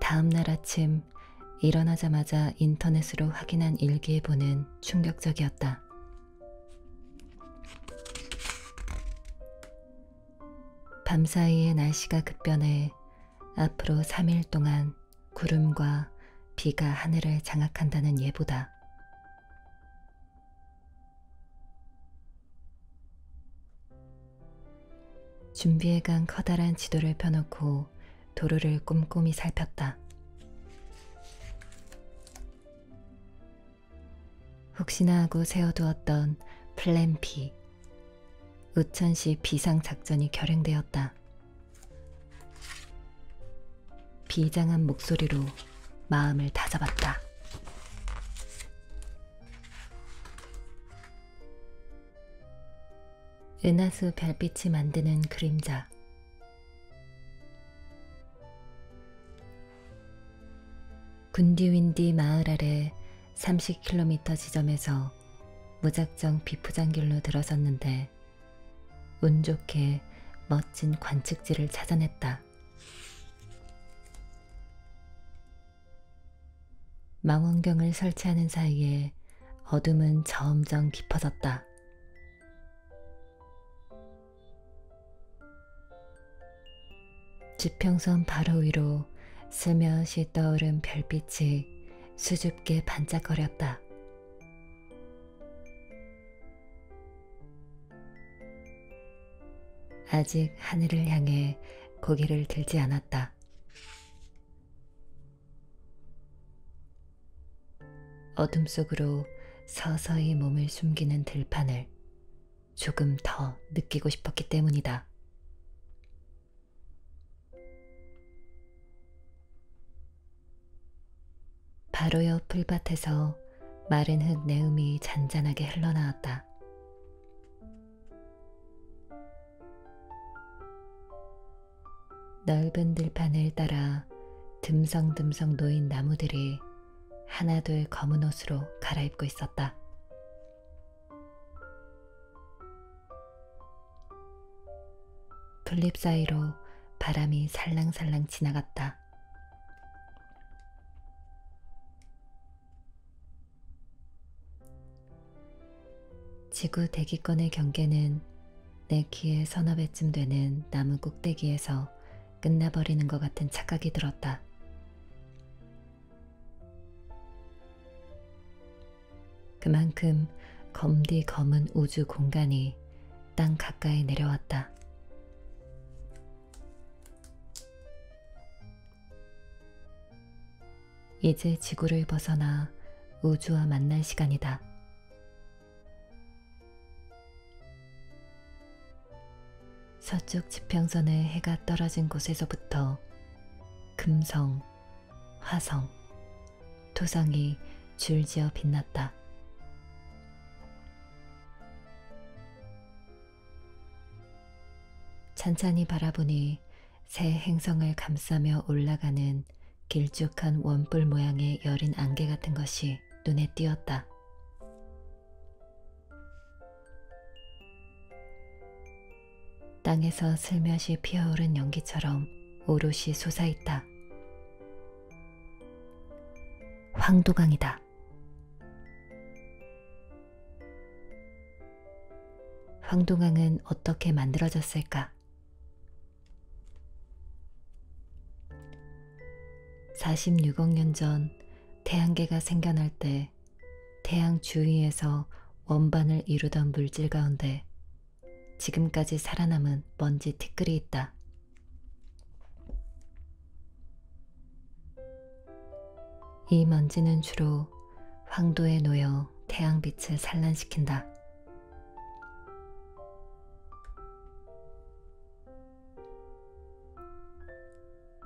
다음 날 아침 일어나자마자 인터넷으로 확인한 일기예보는 충격적이었다. 밤사이에 날씨가 급변해 앞으로 3일 동안 구름과 비가 하늘을 장악한다는 예보다. 준비해간 커다란 지도를 펴놓고 도로를 꼼꼼히 살폈다. 혹시나 하고 세워두었던 플랜 B, 우천시 비상작전이 결행되었다. 비장한 목소리로 마음을 다잡았다. 은하수 별빛이 만드는 그림자. 군디윈디 마을 아래 30km 지점에서 무작정 비포장길로 들어섰는데 운 좋게 멋진 관측지를 찾아냈다. 망원경을 설치하는 사이에 어둠은 점점 깊어졌다. 지평선 바로 위로 슬며시 떠오른 별빛이 수줍게 반짝거렸다. 아직 하늘을 향해 고개를 들지 않았다. 어둠 속으로 서서히 몸을 숨기는 들판을 조금 더 느끼고 싶었기 때문이다. 바로 옆 풀밭에서 마른 흙 내음이 잔잔하게 흘러나왔다. 넓은 들판을 따라 듬성듬성 놓인 나무들이 하나둘 검은 옷으로 갈아입고 있었다. 풀잎 사이로 바람이 살랑살랑 지나갔다. 지구 대기권의 경계는 내 키에 서너 배쯤 되는 나무 꼭대기에서 끝나버리는 것 같은 착각이 들었다. 그만큼 검디 검은 우주 공간이 땅 가까이 내려왔다. 이제 지구를 벗어나 우주와 만날 시간이다. 서쪽 지평선에 해가 떨어진 곳에서부터 금성, 화성, 토성이 줄지어 빛났다. 찬찬히 바라보니 새 행성을 감싸며 올라가는 길쭉한 원뿔 모양의 여린 안개 같은 것이 눈에 띄었다. 땅에서 슬며시 피어오른 연기처럼 오롯이 솟아있다. 황도강이다. 황도강은 어떻게 만들어졌을까? 46억 년 전 태양계가 생겨날 때 태양 주위에서 원반을 이루던 물질 가운데 지금까지 살아남은 먼지 티끌이 있다. 이 먼지는 주로 황도에 놓여 태양빛을 산란시킨다.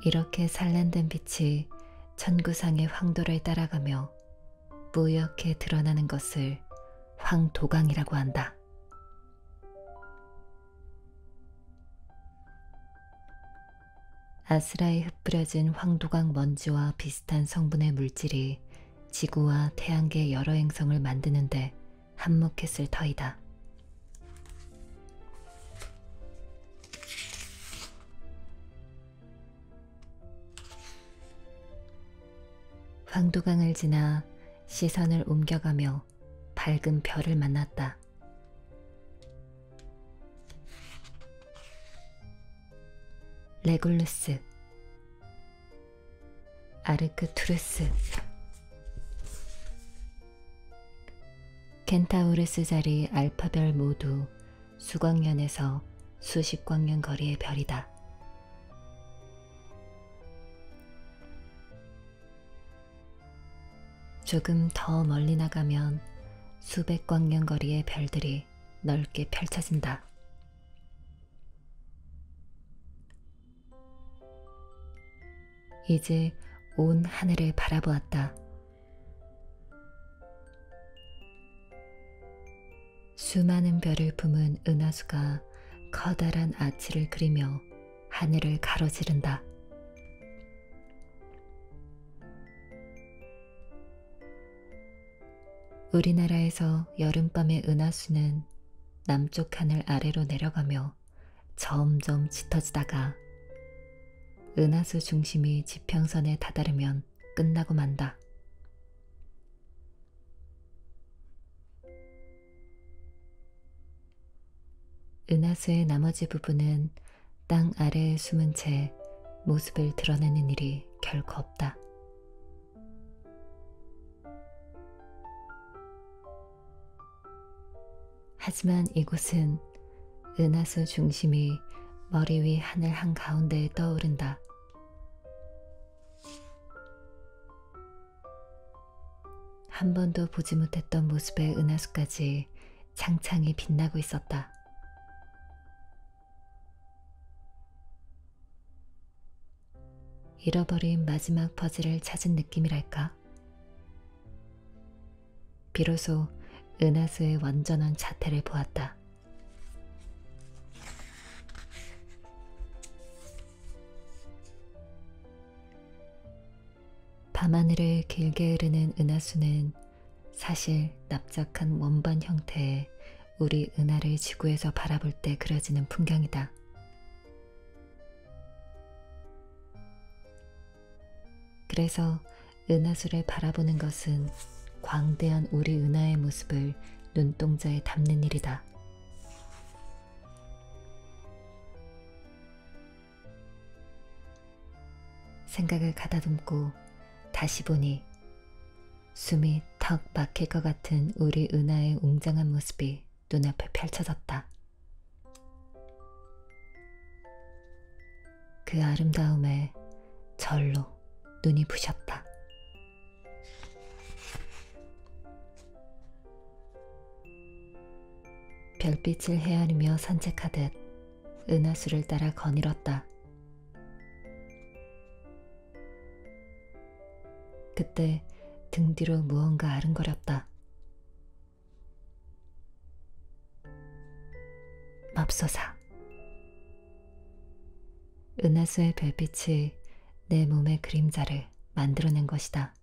이렇게 산란된 빛이 천구상의 황도를 따라가며 뿌옇게 드러나는 것을 황도강이라고 한다. 아스라에 흩뿌려진 황도강 먼지와 비슷한 성분의 물질이 지구와 태양계 여러 행성을 만드는데 한몫했을 터이다. 황도강을 지나 시선을 옮겨가며 밝은 별을 만났다. 레골루스, 아르크투루스, 켄타우루스 자리 알파별 모두 수광년에서 수십 광년 거리의 별이다. 조금 더 멀리 나가면 수백 광년 거리의 별들이 넓게 펼쳐진다. 이제 온 하늘을 바라보았다. 수많은 별을 품은 은하수가 커다란 아치를 그리며 하늘을 가로지른다. 우리나라에서 여름밤의 은하수는 남쪽 하늘 아래로 내려가며 점점 짙어지다가 은하수 중심이 지평선에 다다르면 끝나고 만다. 은하수의 나머지 부분은 땅 아래에 숨은 채 모습을 드러내는 일이 결코 없다. 하지만 이곳은 은하수 중심이 머리 위 하늘 한가운데에 떠오른다. 한 번도 보지 못했던 모습의 은하수까지 창창히 빛나고 있었다. 잃어버린 마지막 퍼즐을 찾은 느낌이랄까? 비로소 은하수의 완전한 자태를 보았다. 밤하늘을 길게 흐르는 은하수는 사실 납작한 원반 형태의 우리 은하를 지구에서 바라볼 때 그려지는 풍경이다. 그래서 은하수를 바라보는 것은 광대한 우리 은하의 모습을 눈동자에 담는 일이다. 생각을 가다듬고 다시 보니 숨이 턱 막힐 것 같은 우리 은하의 웅장한 모습이 눈앞에 펼쳐졌다. 그 아름다움에 절로 눈이 부셨다. 별빛을 헤아리며 산책하듯 은하수를 따라 거닐었다. 그때 등 뒤로 무언가 아른거렸다. 맙소사. 은하수의 별빛이 내 몸의 그림자를 만들어낸 것이다.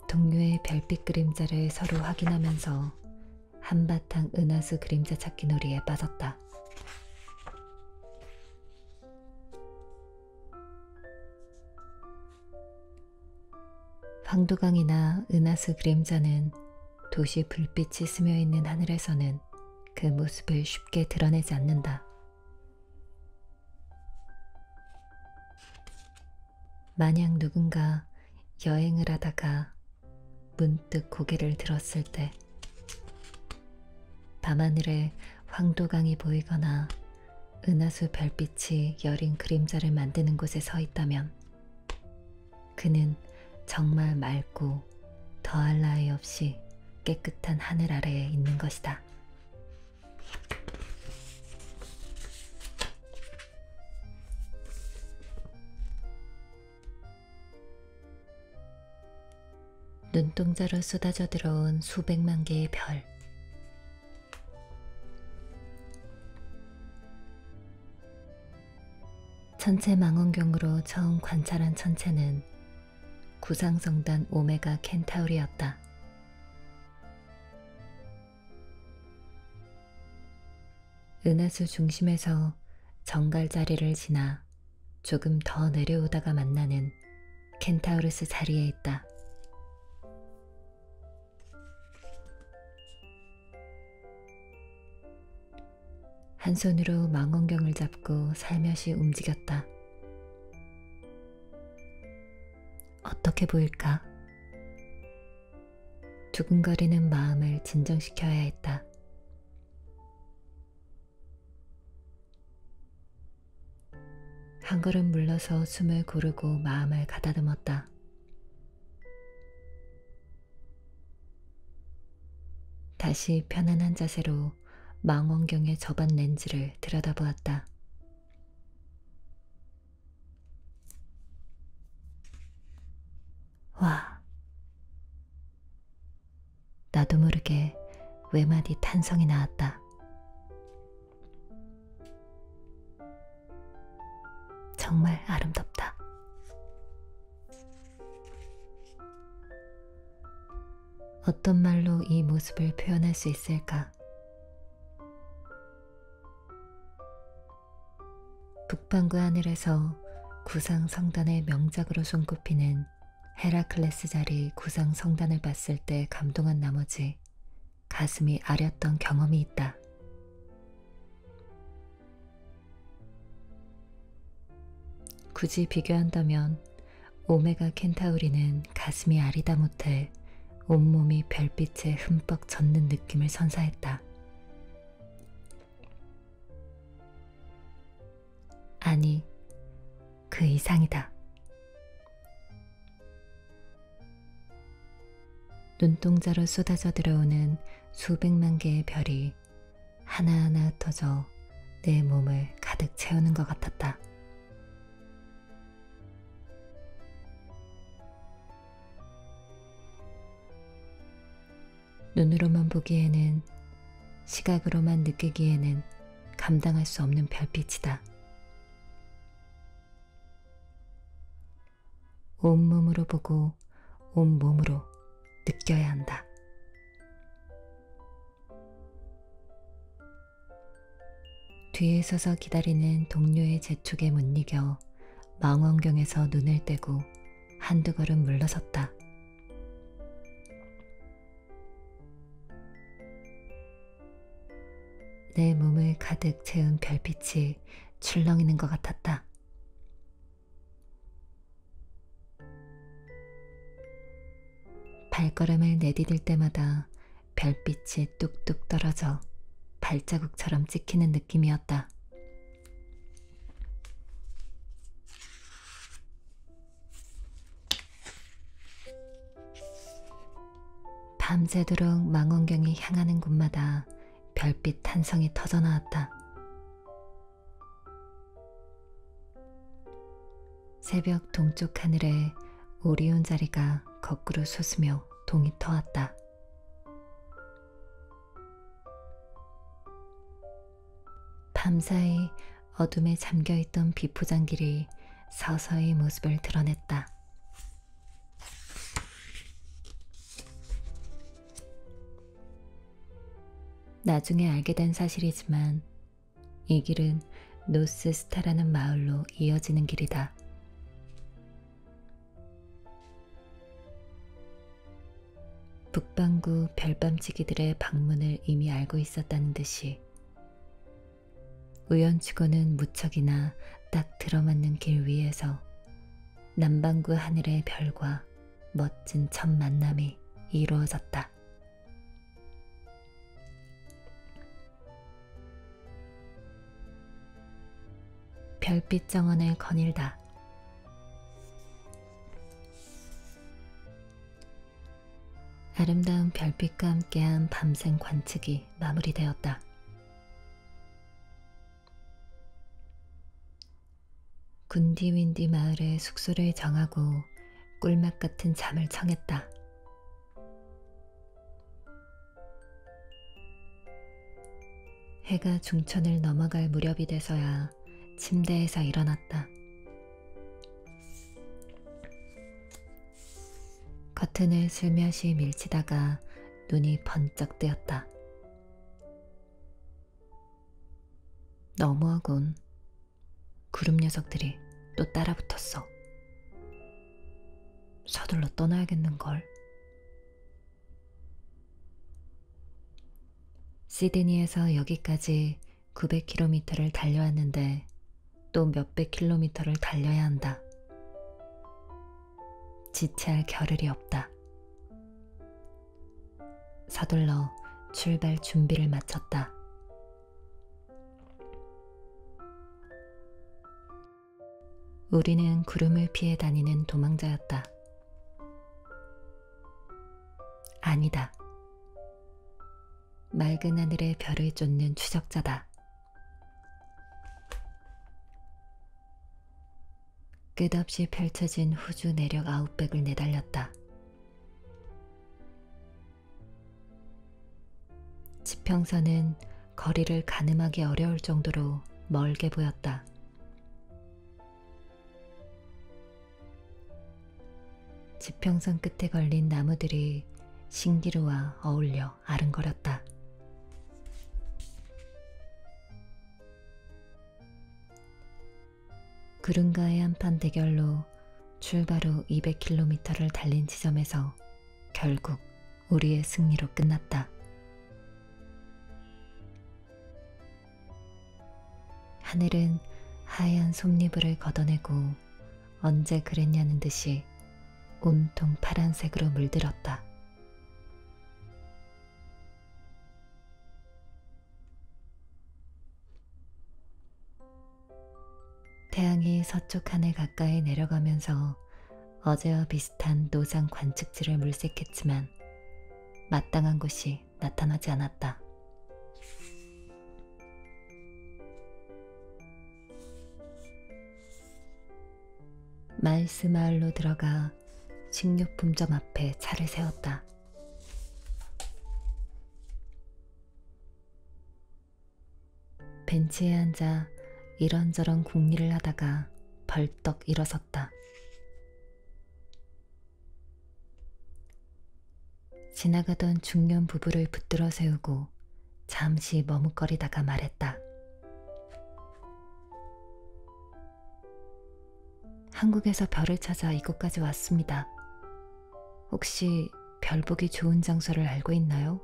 동료의 별빛 그림자를 서로 확인하면서 한바탕 은하수 그림자 찾기 놀이에 빠졌다. 황도강이나 은하수 그림자는 도시 불빛이 스며있는 하늘에서는 그 모습을 쉽게 드러내지 않는다. 만약 누군가 여행을 하다가 문득 고개를 들었을 때 밤하늘에 황도강이 보이거나 은하수 별빛이 여린 그림자를 만드는 곳에 서 있다면 그는 정말 맑고 더할 나위 없이 깨끗한 하늘 아래에 있는 것이다. 눈동자로 쏟아져 들어온 수백만 개의 별. 천체 망원경으로 처음 관찰한 천체는 구상성단 오메가 켄타우리였다. 은하수 중심에서 정갈자리를 지나 조금 더 내려오다가 만나는 켄타우루스 자리에 있다. 한 손으로 망원경을 잡고 살며시 움직였다. 어떻게 보일까? 두근거리는 마음을 진정시켜야 했다. 한 걸음 물러서 숨을 고르고 마음을 가다듬었다. 다시 편안한 자세로 망원경의 저반 렌즈를 들여다보았다. 와, 나도 모르게 외마디 탄성이 나왔다. 정말 아름답다. 어떤 말로 이 모습을 표현할 수 있을까? 북반구 하늘에서 구상 성단의 명작으로 손꼽히는 헤라클레스 자리 구상 성단을 봤을 때 감동한 나머지 가슴이 아렸던 경험이 있다. 굳이 비교한다면 오메가 켄타우리는 가슴이 아리다 못해 온몸이 별빛에 흠뻑 젖는 느낌을 선사했다. 아니, 그 이상이다. 눈동자로 쏟아져 들어오는 수백만 개의 별이 하나하나 흩어져 내 몸을 가득 채우는 것 같았다. 눈으로만 보기에는, 시각으로만 느끼기에는 감당할 수 없는 별빛이다. 온몸으로 보고 온몸으로 느껴야 한다. 뒤에 서서 기다리는 동료의 재촉에 못 이겨 망원경에서 눈을 떼고 한두 걸음 물러섰다. 내 몸을 가득 채운 별빛이 출렁이는 것 같았다. 발걸음을 내디딜 때마다 별빛이 뚝뚝 떨어져 발자국처럼 찍히는 느낌이었다. 밤새도록 망원경이 향하는 곳마다 별빛 한 성이 터져나왔다. 새벽 동쪽 하늘에 오리온 자리가 거꾸로 솟으며 동이 터왔다. 밤사이 어둠에 잠겨있던 비포장길이 서서히 모습을 드러냈다. 나중에 알게 된 사실이지만 이 길은 노스스타라는 마을로 이어지는 길이다. 북반구 별밤치기들의 방문을 이미 알고 있었다는 듯이 우연치고는 무척이나 딱 들어맞는 길 위에서 남반구 하늘의 별과 멋진 첫 만남이 이루어졌다. 별빛 정원을 거닐다. 아름다운 별빛과 함께한 밤샘 관측이 마무리되었다. 군디윈디 마을에 숙소를 정하고 꿀맛 같은 잠을 청했다. 해가 중천을 넘어갈 무렵이 돼서야 침대에서 일어났다. 커튼을 슬며시 밀치다가 눈이 번쩍 뜨였다. 너무하군. 구름 녀석들이 또 따라붙었어. 서둘러 떠나야겠는걸. 시드니에서 여기까지 900km를 달려왔는데 또 몇백 킬로미터를 달려야 한다. 지체할 겨를이 없다. 서둘러 출발 준비를 마쳤다. 우리는 구름을 피해 다니는 도망자였다. 아니다. 맑은 하늘에 별을 쫓는 추적자다. 끝없이 펼쳐진 후주 내력 아웃백을 내달렸다. 지평선은 거리를 가늠하기 어려울 정도로 멀게 보였다. 지평선 끝에 걸린 나무들이 신기루와 어울려 아른거렸다. 구름과의 한판 대결로 출발 후 200km를 달린 지점에서 결국 우리의 승리로 끝났다. 하늘은 하얀 솜니부를 걷어내고 언제 그랬냐는 듯이 온통 파란색으로 물들었다. 태양이 서쪽 하늘 가까이 내려가면서 어제와 비슷한 노상 관측지를 물색했지만 마땅한 곳이 나타나지 않았다. 마일스 마을로 들어가 식료품점 앞에 차를 세웠다. 벤치에 앉아 이런저런 궁리를 하다가 벌떡 일어섰다. 지나가던 중년 부부를 붙들어 세우고 잠시 머뭇거리다가 말했다. 한국에서 별을 찾아 이곳까지 왔습니다. 혹시 별 보기 좋은 장소를 알고 있나요?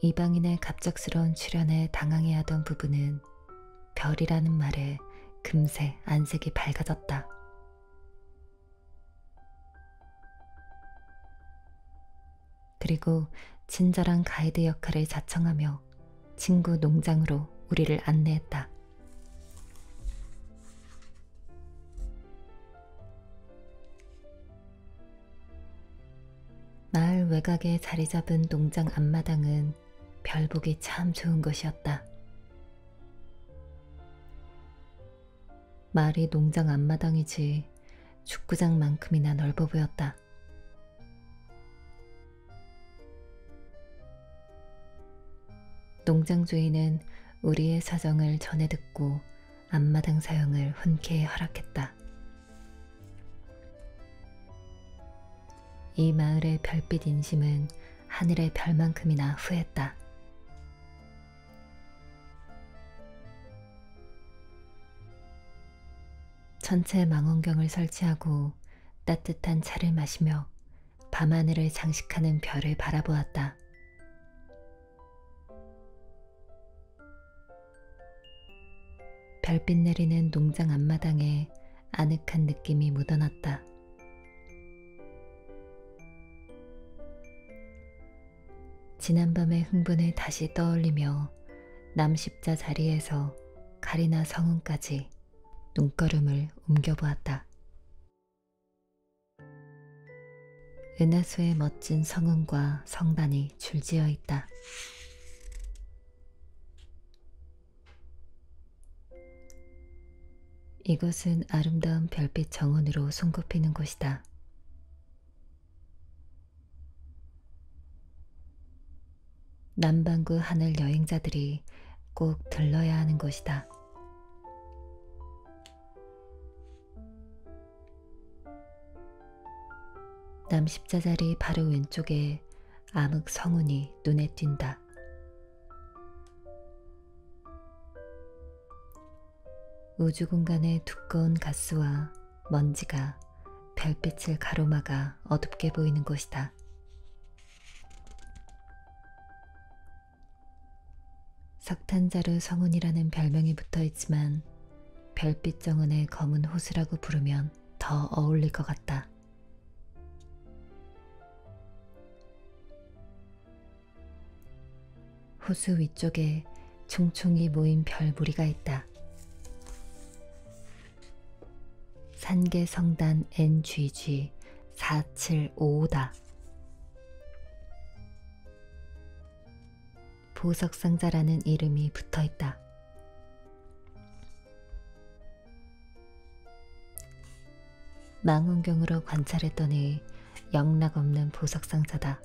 이방인의 갑작스러운 출연에 당황해하던 부부는 별이라는 말에 금세 안색이 밝아졌다. 그리고 친절한 가이드 역할을 자청하며 친구 농장으로 우리를 안내했다. 마을 외곽에 자리 잡은 농장 앞마당은 별 보기 참 좋은 곳이었다. 마을이 농장 앞마당이지 축구장만큼이나 넓어 보였다. 농장 주인은 우리의 사정을 전해 듣고 앞마당 사용을 흔쾌히 허락했다. 이 마을의 별빛 인심은 하늘의 별만큼이나 후했다. 천체 망원경을 설치하고 따뜻한 차를 마시며 밤하늘을 장식하는 별을 바라보았다. 별빛 내리는 농장 앞마당에 아늑한 느낌이 묻어났다. 지난밤의 흥분을 다시 떠올리며 남십자 자리에서 가리나 성운까지 눈걸음을 옮겨보았다. 은하수의 멋진 성운과 성단이 줄지어 있다. 이곳은 아름다운 별빛 정원으로 손꼽히는 곳이다. 남반구 하늘 여행자들이 꼭 들러야 하는 곳이다. 남십자자리 바로 왼쪽에 암흑 성운이 눈에 띈다. 우주 공간의 두꺼운 가스와 먼지가 별빛을 가로막아 어둡게 보이는 곳이다. 석탄자루 성운이라는 별명이 붙어 있지만 별빛 정원의 검은 호수라고 부르면 더 어울릴 것 같다. 호수 위쪽에 총총이 모인 별 무리가 있다. 산계 성단 NGG 475다. 보석상자라는 이름이 붙어있다. 망원경으로 관찰했더니 영락없는 보석상자다.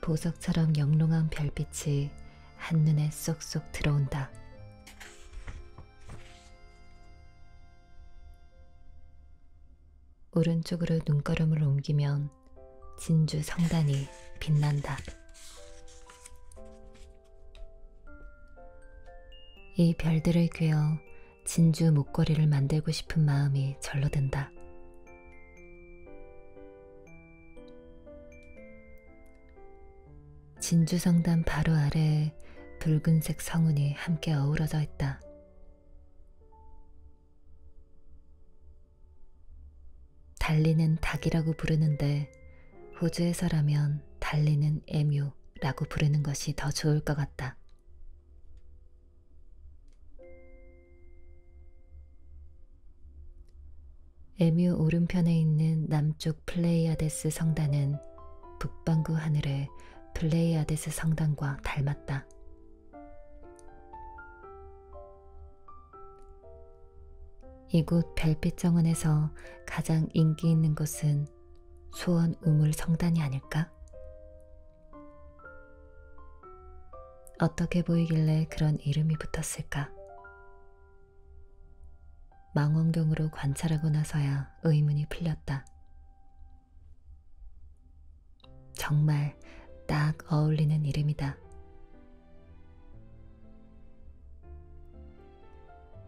보석처럼 영롱한 별빛이 한눈에 쏙쏙 들어온다. 오른쪽으로 눈걸음을 옮기면 진주 성단이 빛난다. 이 별들을 꿰어 진주 목걸이를 만들고 싶은 마음이 절로 든다. 진주 성단 바로 아래에 붉은색 성운이 함께 어우러져 있다. 달리는 닭이라고 부르는데 호주에서라면 달리는 에뮤라고 부르는 것이 더 좋을 것 같다. 에뮤 오른편에 있는 남쪽 플레이아데스 성단은 북반구 하늘의 플레이아데스 성단과 닮았다. 이곳 별빛 정원에서 가장 인기 있는 곳은 소원 우물 성단이 아닐까? 어떻게 보이길래 그런 이름이 붙었을까? 망원경으로 관찰하고 나서야 의문이 풀렸다. 정말 딱 어울리는 이름이다.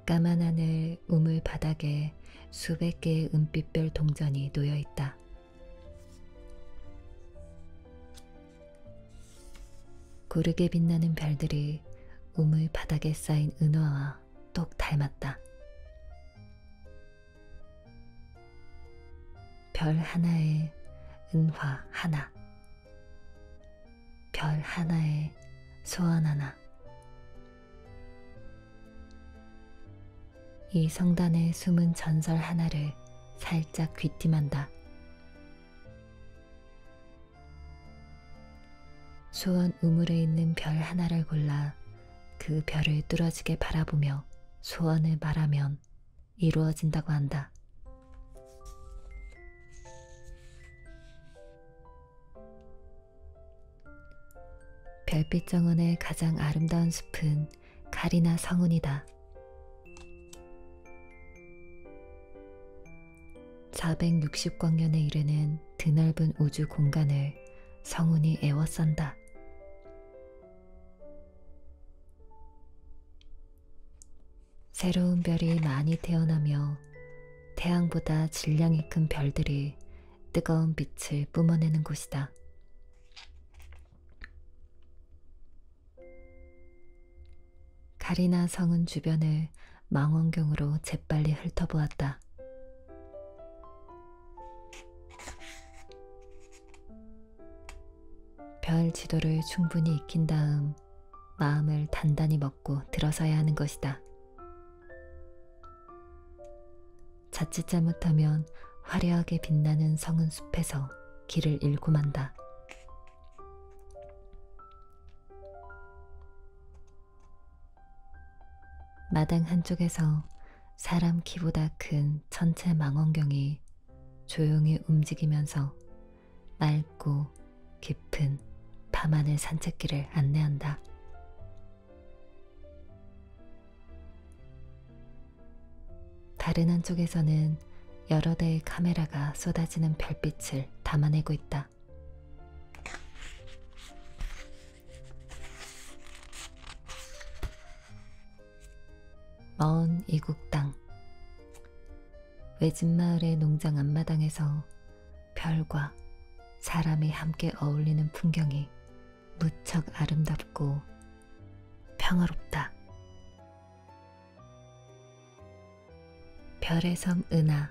까만 하늘 우물 바닥에 수백 개의 은빛별 동전이 놓여 있다. 고르게 빛나는 별들이 우물 바닥에 쌓인 은화와 똑 닮았다. 별 하나에 은화 하나, 별 하나에 소원 하나. 이 성단의 숨은 전설 하나를 살짝 귀띔한다. 소원 우물에 있는 별 하나를 골라 그 별을 뚫어지게 바라보며 소원을 말하면 이루어진다고 한다. 별빛 정원의 가장 아름다운 숲은 가리나 성운이다. 460광년에 이르는 드넓은 우주 공간을 성운이 에워싼다. 새로운 별이 많이 태어나며 태양보다 질량이 큰 별들이 뜨거운 빛을 뿜어내는 곳이다. 가리나 성운 주변을 망원경으로 재빨리 훑어보았다. 별 지도를 충분히 익힌 다음 마음을 단단히 먹고 들어서야 하는 것이다. 자칫 잘못하면 화려하게 빛나는 성은 숲에서 길을 잃고 만다. 마당 한쪽에서 사람 키보다 큰 천체 망원경이 조용히 움직이면서 맑고 깊은 밤하늘 산책길을 안내한다. 다른 한쪽에서는 여러 대의 카메라가 쏟아지는 별빛을 담아내고 있다. 먼 이국 땅, 외진 마을의 농장 앞마당에서 별과 사람이 함께 어울리는 풍경이 무척 아름답고 평화롭다. 별의 섬 은하.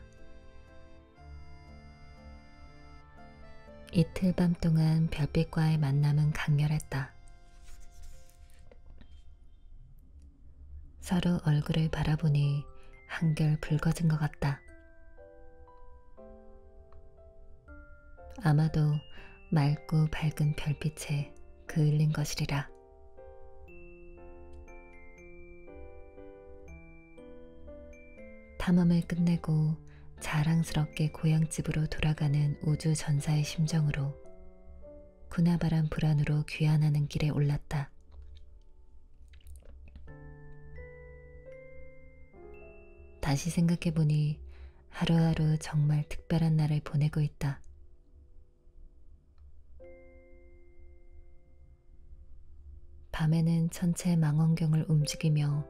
이틀 밤 동안 별빛과의 만남은 강렬했다. 서로 얼굴을 바라보니 한결 붉어진 것 같다. 아마도 맑고 밝은 별빛에 그을린 것이리라. 탐험을 끝내고 자랑스럽게 고향집으로 돌아가는 우주 전사의 심정으로 구나바람 불안으로 귀환하는 길에 올랐다. 다시 생각해보니 하루하루 정말 특별한 날을 보내고 있다. 밤에는 천체 망원경을 움직이며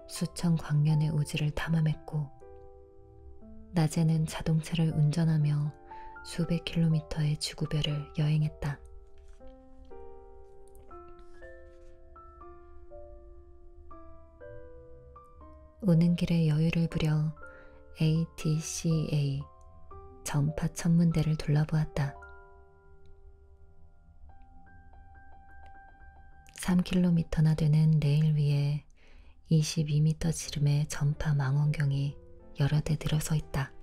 수천 광년의 우주를 탐험했고, 낮에는 자동차를 운전하며 수백 킬로미터의 지구별을 여행했다. 오는 길에 여유를 부려 ATCA 전파 천문대를 둘러보았다. 3km나 되는 레일 위에 22m 지름의 전파 망원경이 여러 대 들어서 있다.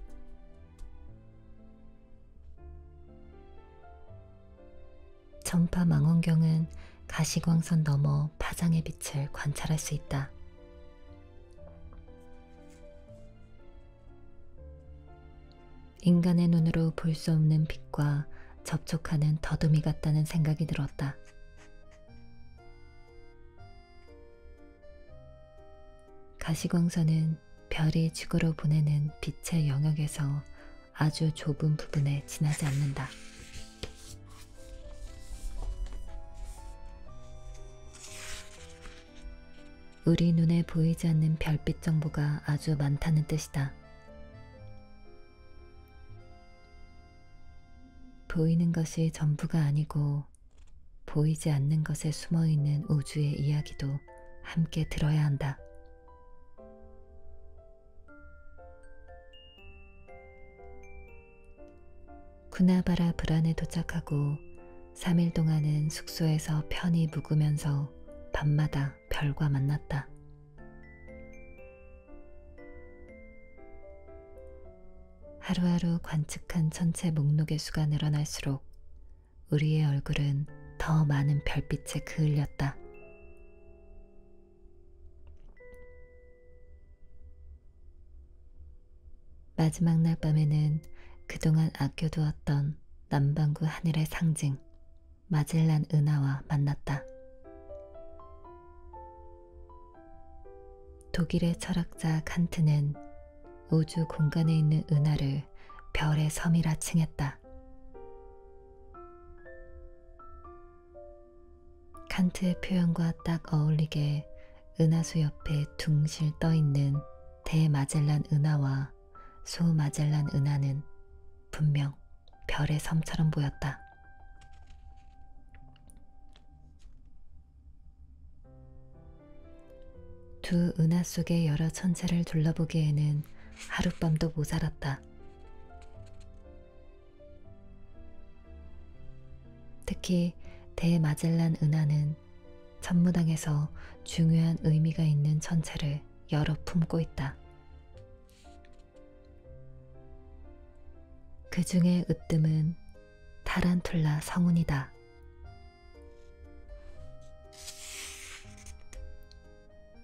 전파 망원경은 가시광선 너머 파장의 빛을 관찰할 수 있다. 인간의 눈으로 볼 수 없는 빛과 접촉하는 더듬이 같다는 생각이 들었다. 가시광선은 별이 지구로 보내는 빛의 영역에서 아주 좁은 부분에 지나지 않는다. 우리 눈에 보이지 않는 별빛 정보가 아주 많다는 뜻이다. 보이는 것이 전부가 아니고 보이지 않는 것에 숨어있는 우주의 이야기도 함께 들어야 한다. 쿠나바라 브란에 도착하고 3일 동안은 숙소에서 편히 묵으면서 밤마다 별과 만났다. 하루하루 관측한 천체 목록의 수가 늘어날수록 우리의 얼굴은 더 많은 별빛에 그을렸다. 마지막 날 밤에는 그동안 아껴두었던 남반구 하늘의 상징 마젤란 은하와 만났다. 독일의 철학자 칸트는 우주 공간에 있는 은하를 별의 섬이라 칭했다. 칸트의 표현과 딱 어울리게 은하수 옆에 둥실 떠있는 대마젤란 은하와 소마젤란 은하는 분명 별의 섬처럼 보였다. 두 은하 속의 여러 천체를 둘러보기에는 하룻밤도 모자랐다. 특히 대마젤란 은하는 천무당에서 중요한 의미가 있는 천체를 여러 품고 있다. 그 중에 으뜸은 타란툴라 성운이다.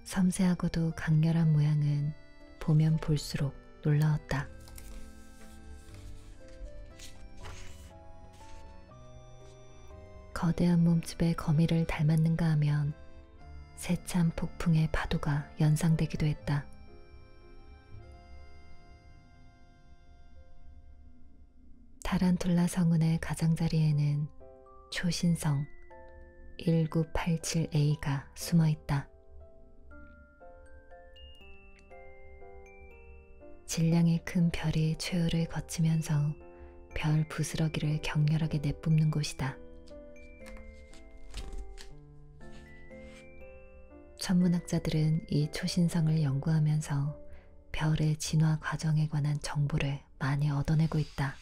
섬세하고도 강렬한 모양은 보면 볼수록 놀라웠다. 거대한 몸집의 거미를 닮았는가 하면 세찬 폭풍의 파도가 연상되기도 했다. 타란툴라 성운의 가장자리에는 초신성 1987A가 숨어있다. 질량이 큰 별이 최후를 거치면서 별 부스러기를 격렬하게 내뿜는 곳이다. 천문학자들은 이 초신성을 연구하면서 별의 진화 과정에 관한 정보를 많이 얻어내고 있다.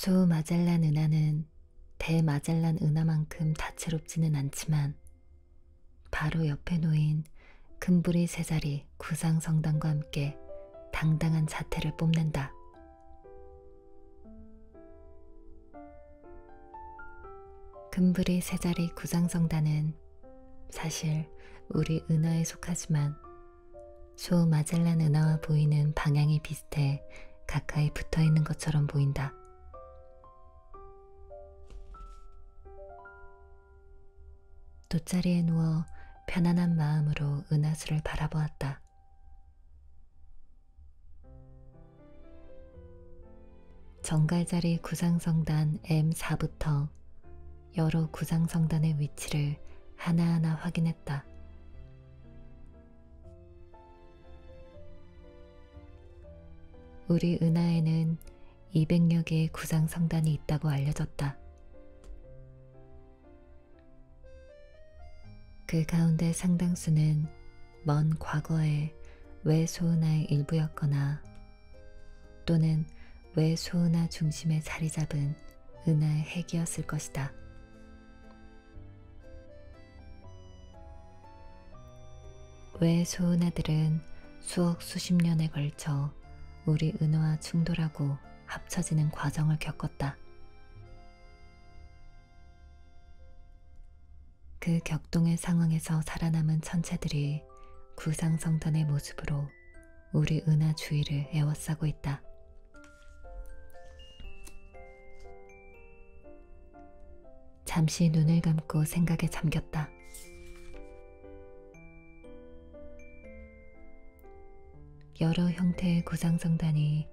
소마젤란 은하는 대마젤란 은하만큼 다채롭지는 않지만 바로 옆에 놓인 금부리 세자리 구상성단과 함께 당당한 자태를 뽐낸다. 금부리 세자리 구상성단은 사실 우리 은하에 속하지만 소마젤란 은하와 보이는 방향이 비슷해 가까이 붙어있는 것처럼 보인다. 돗자리에 누워 편안한 마음으로 은하수를 바라보았다. 정갈자리 구상성단 M4부터 여러 구상성단의 위치를 하나하나 확인했다. 우리 은하에는 200여 개의 구상성단이 있다고 알려졌다. 그 가운데 상당수는 먼 과거의 외소은하의 일부였거나 또는 외소은하 중심에 자리 잡은 은하의 핵이었을 것이다. 외소은하들은 수억 수십 년에 걸쳐 우리 은하와 충돌하고 합쳐지는 과정을 겪었다. 그 격동의 상황에서 살아남은 천체들이 구상성단의 모습으로 우리 은하 주위를 에워싸고 있다. 잠시 눈을 감고 생각에 잠겼다. 여러 형태의 구상성단이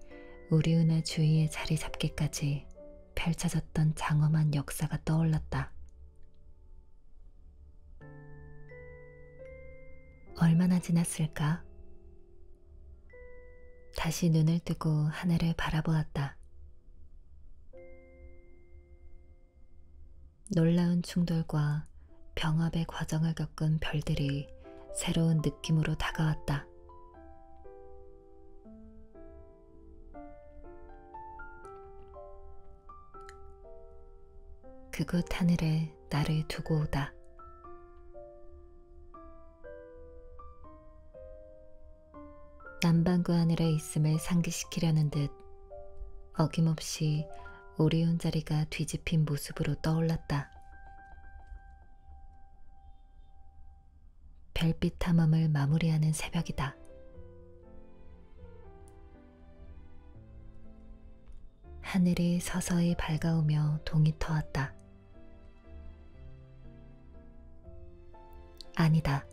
우리 은하 주위에 자리 잡기까지 펼쳐졌던 장엄한 역사가 떠올랐다. 얼마나 지났을까? 다시 눈을 뜨고 하늘을 바라보았다. 놀라운 충돌과 병합의 과정을 겪은 별들이 새로운 느낌으로 다가왔다. 그곳 하늘에 나를 두고 오다. 남반구 하늘에 있음을 상기시키려는 듯 어김없이 오리온 자리가 뒤집힌 모습으로 떠올랐다. 별빛 탐험을 마무리하는 새벽이다. 하늘이 서서히 밝아오며 동이 터왔다. 아니다.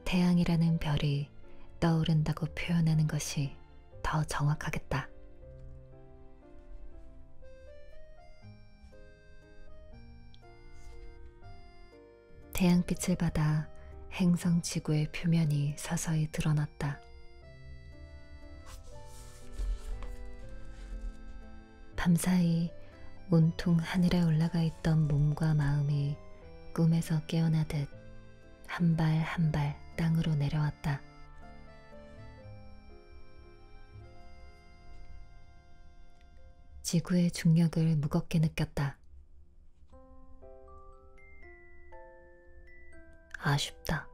태양이라는 별이 떠오른다고 표현하는 것이 더 정확하겠다. 태양빛을 받아 행성 지구의 표면이 서서히 드러났다. 밤사이 온통 하늘에 올라가 있던 몸과 마음이 꿈에서 깨어나듯 한 발 한 발 땅으로 내려왔다. 지구의 중력을 무겁게 느꼈다. 아쉽다.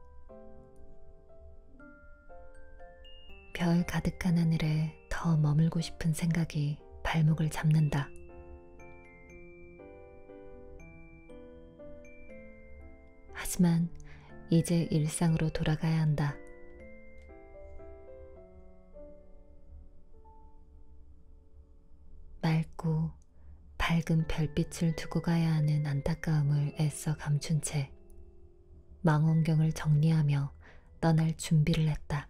별 가득한 하늘에 더 머물고 싶은 생각이 발목을 잡는다. 하지만 이제 일상으로 돌아가야 한다. 맑고 밝은 별빛을 두고 가야 하는 안타까움을 애써 감춘 채 망원경을 정리하며 떠날 준비를 했다.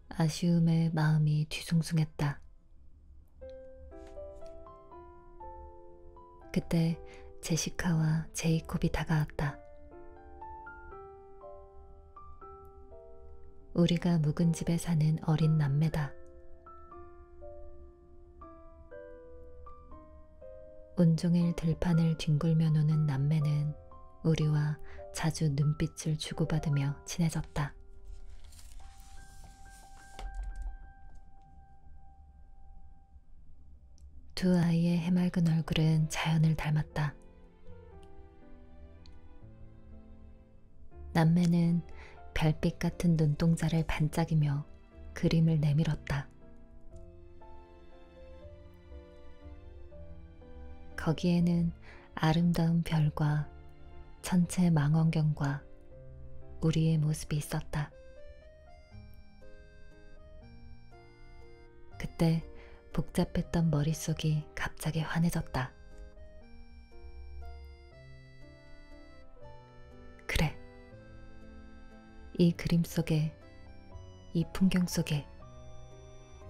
아쉬움에 마음이 뒤숭숭했다. 그때 제시카와 제이콥이 다가왔다. 우리가 묵은 집에 사는 어린 남매다. 온종일 들판을 뒹굴며 노는 남매는 우리와 자주 눈빛을 주고받으며 친해졌다. 두 아이의 해맑은 얼굴은 자연을 닮았다. 남매는 별빛 같은 눈동자를 반짝이며 그림을 내밀었다. 거기에는 아름다운 별과 천체 망원경과 우리의 모습이 있었다. 그때 복잡했던 머릿속이 갑자기 환해졌다. 그래. 이 그림 속에, 이 풍경 속에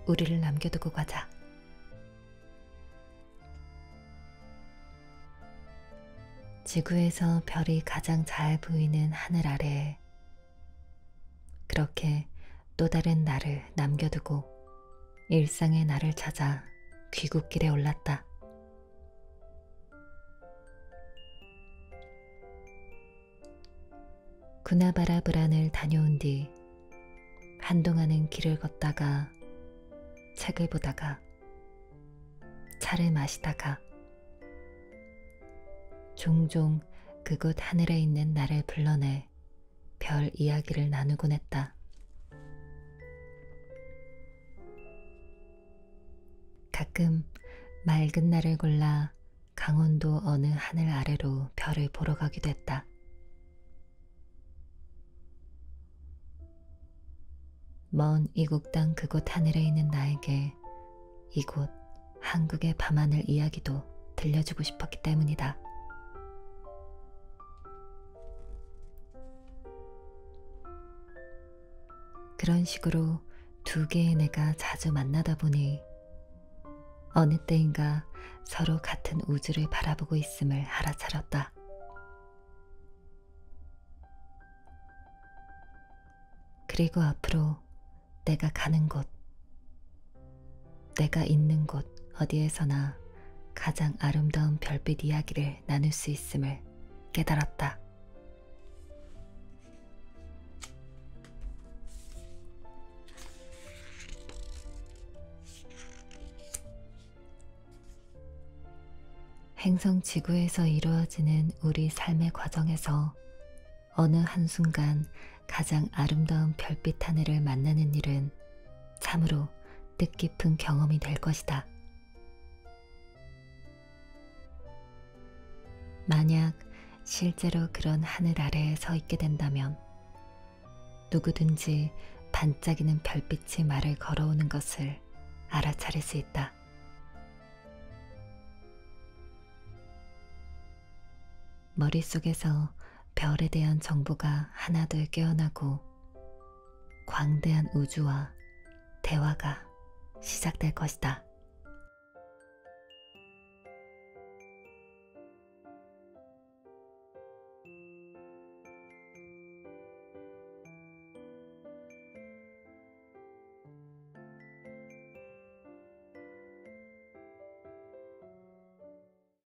우리를 남겨두고 가자. 지구에서 별이 가장 잘 보이는 하늘 아래에 그렇게 또 다른 나를 남겨두고 일상의 나를 찾아 귀국길에 올랐다. 구나바라브란을 다녀온 뒤 한동안은 길을 걷다가 책을 보다가 차를 마시다가 종종 그곳 하늘에 있는 나를 불러내 별 이야기를 나누곤 했다. 가끔 맑은 날을 골라 강원도 어느 하늘 아래로 별을 보러 가기도 했다. 먼 이국 땅 그곳 하늘에 있는 나에게 이곳 한국의 밤하늘 이야기도 들려주고 싶었기 때문이다. 그런 식으로 두 개의 내가 자주 만나다 보니 어느 때인가 서로 같은 우주를 바라보고 있음을 알아차렸다. 그리고 앞으로 내가 가는 곳, 내가 있는 곳 어디에서나 가장 아름다운 별빛 이야기를 나눌 수 있음을 깨달았다. 행성 지구에서 이루어지는 우리 삶의 과정에서 어느 한순간 가장 아름다운 별빛 하늘을 만나는 일은 참으로 뜻깊은 경험이 될 것이다. 만약 실제로 그런 하늘 아래에 서 있게 된다면 누구든지 반짝이는 별빛이 말을 걸어오는 것을 알아차릴 수 있다. 머릿속에서 별에 대한 정보가 하나둘 깨어나고 광대한 우주와 대화가 시작될 것이다.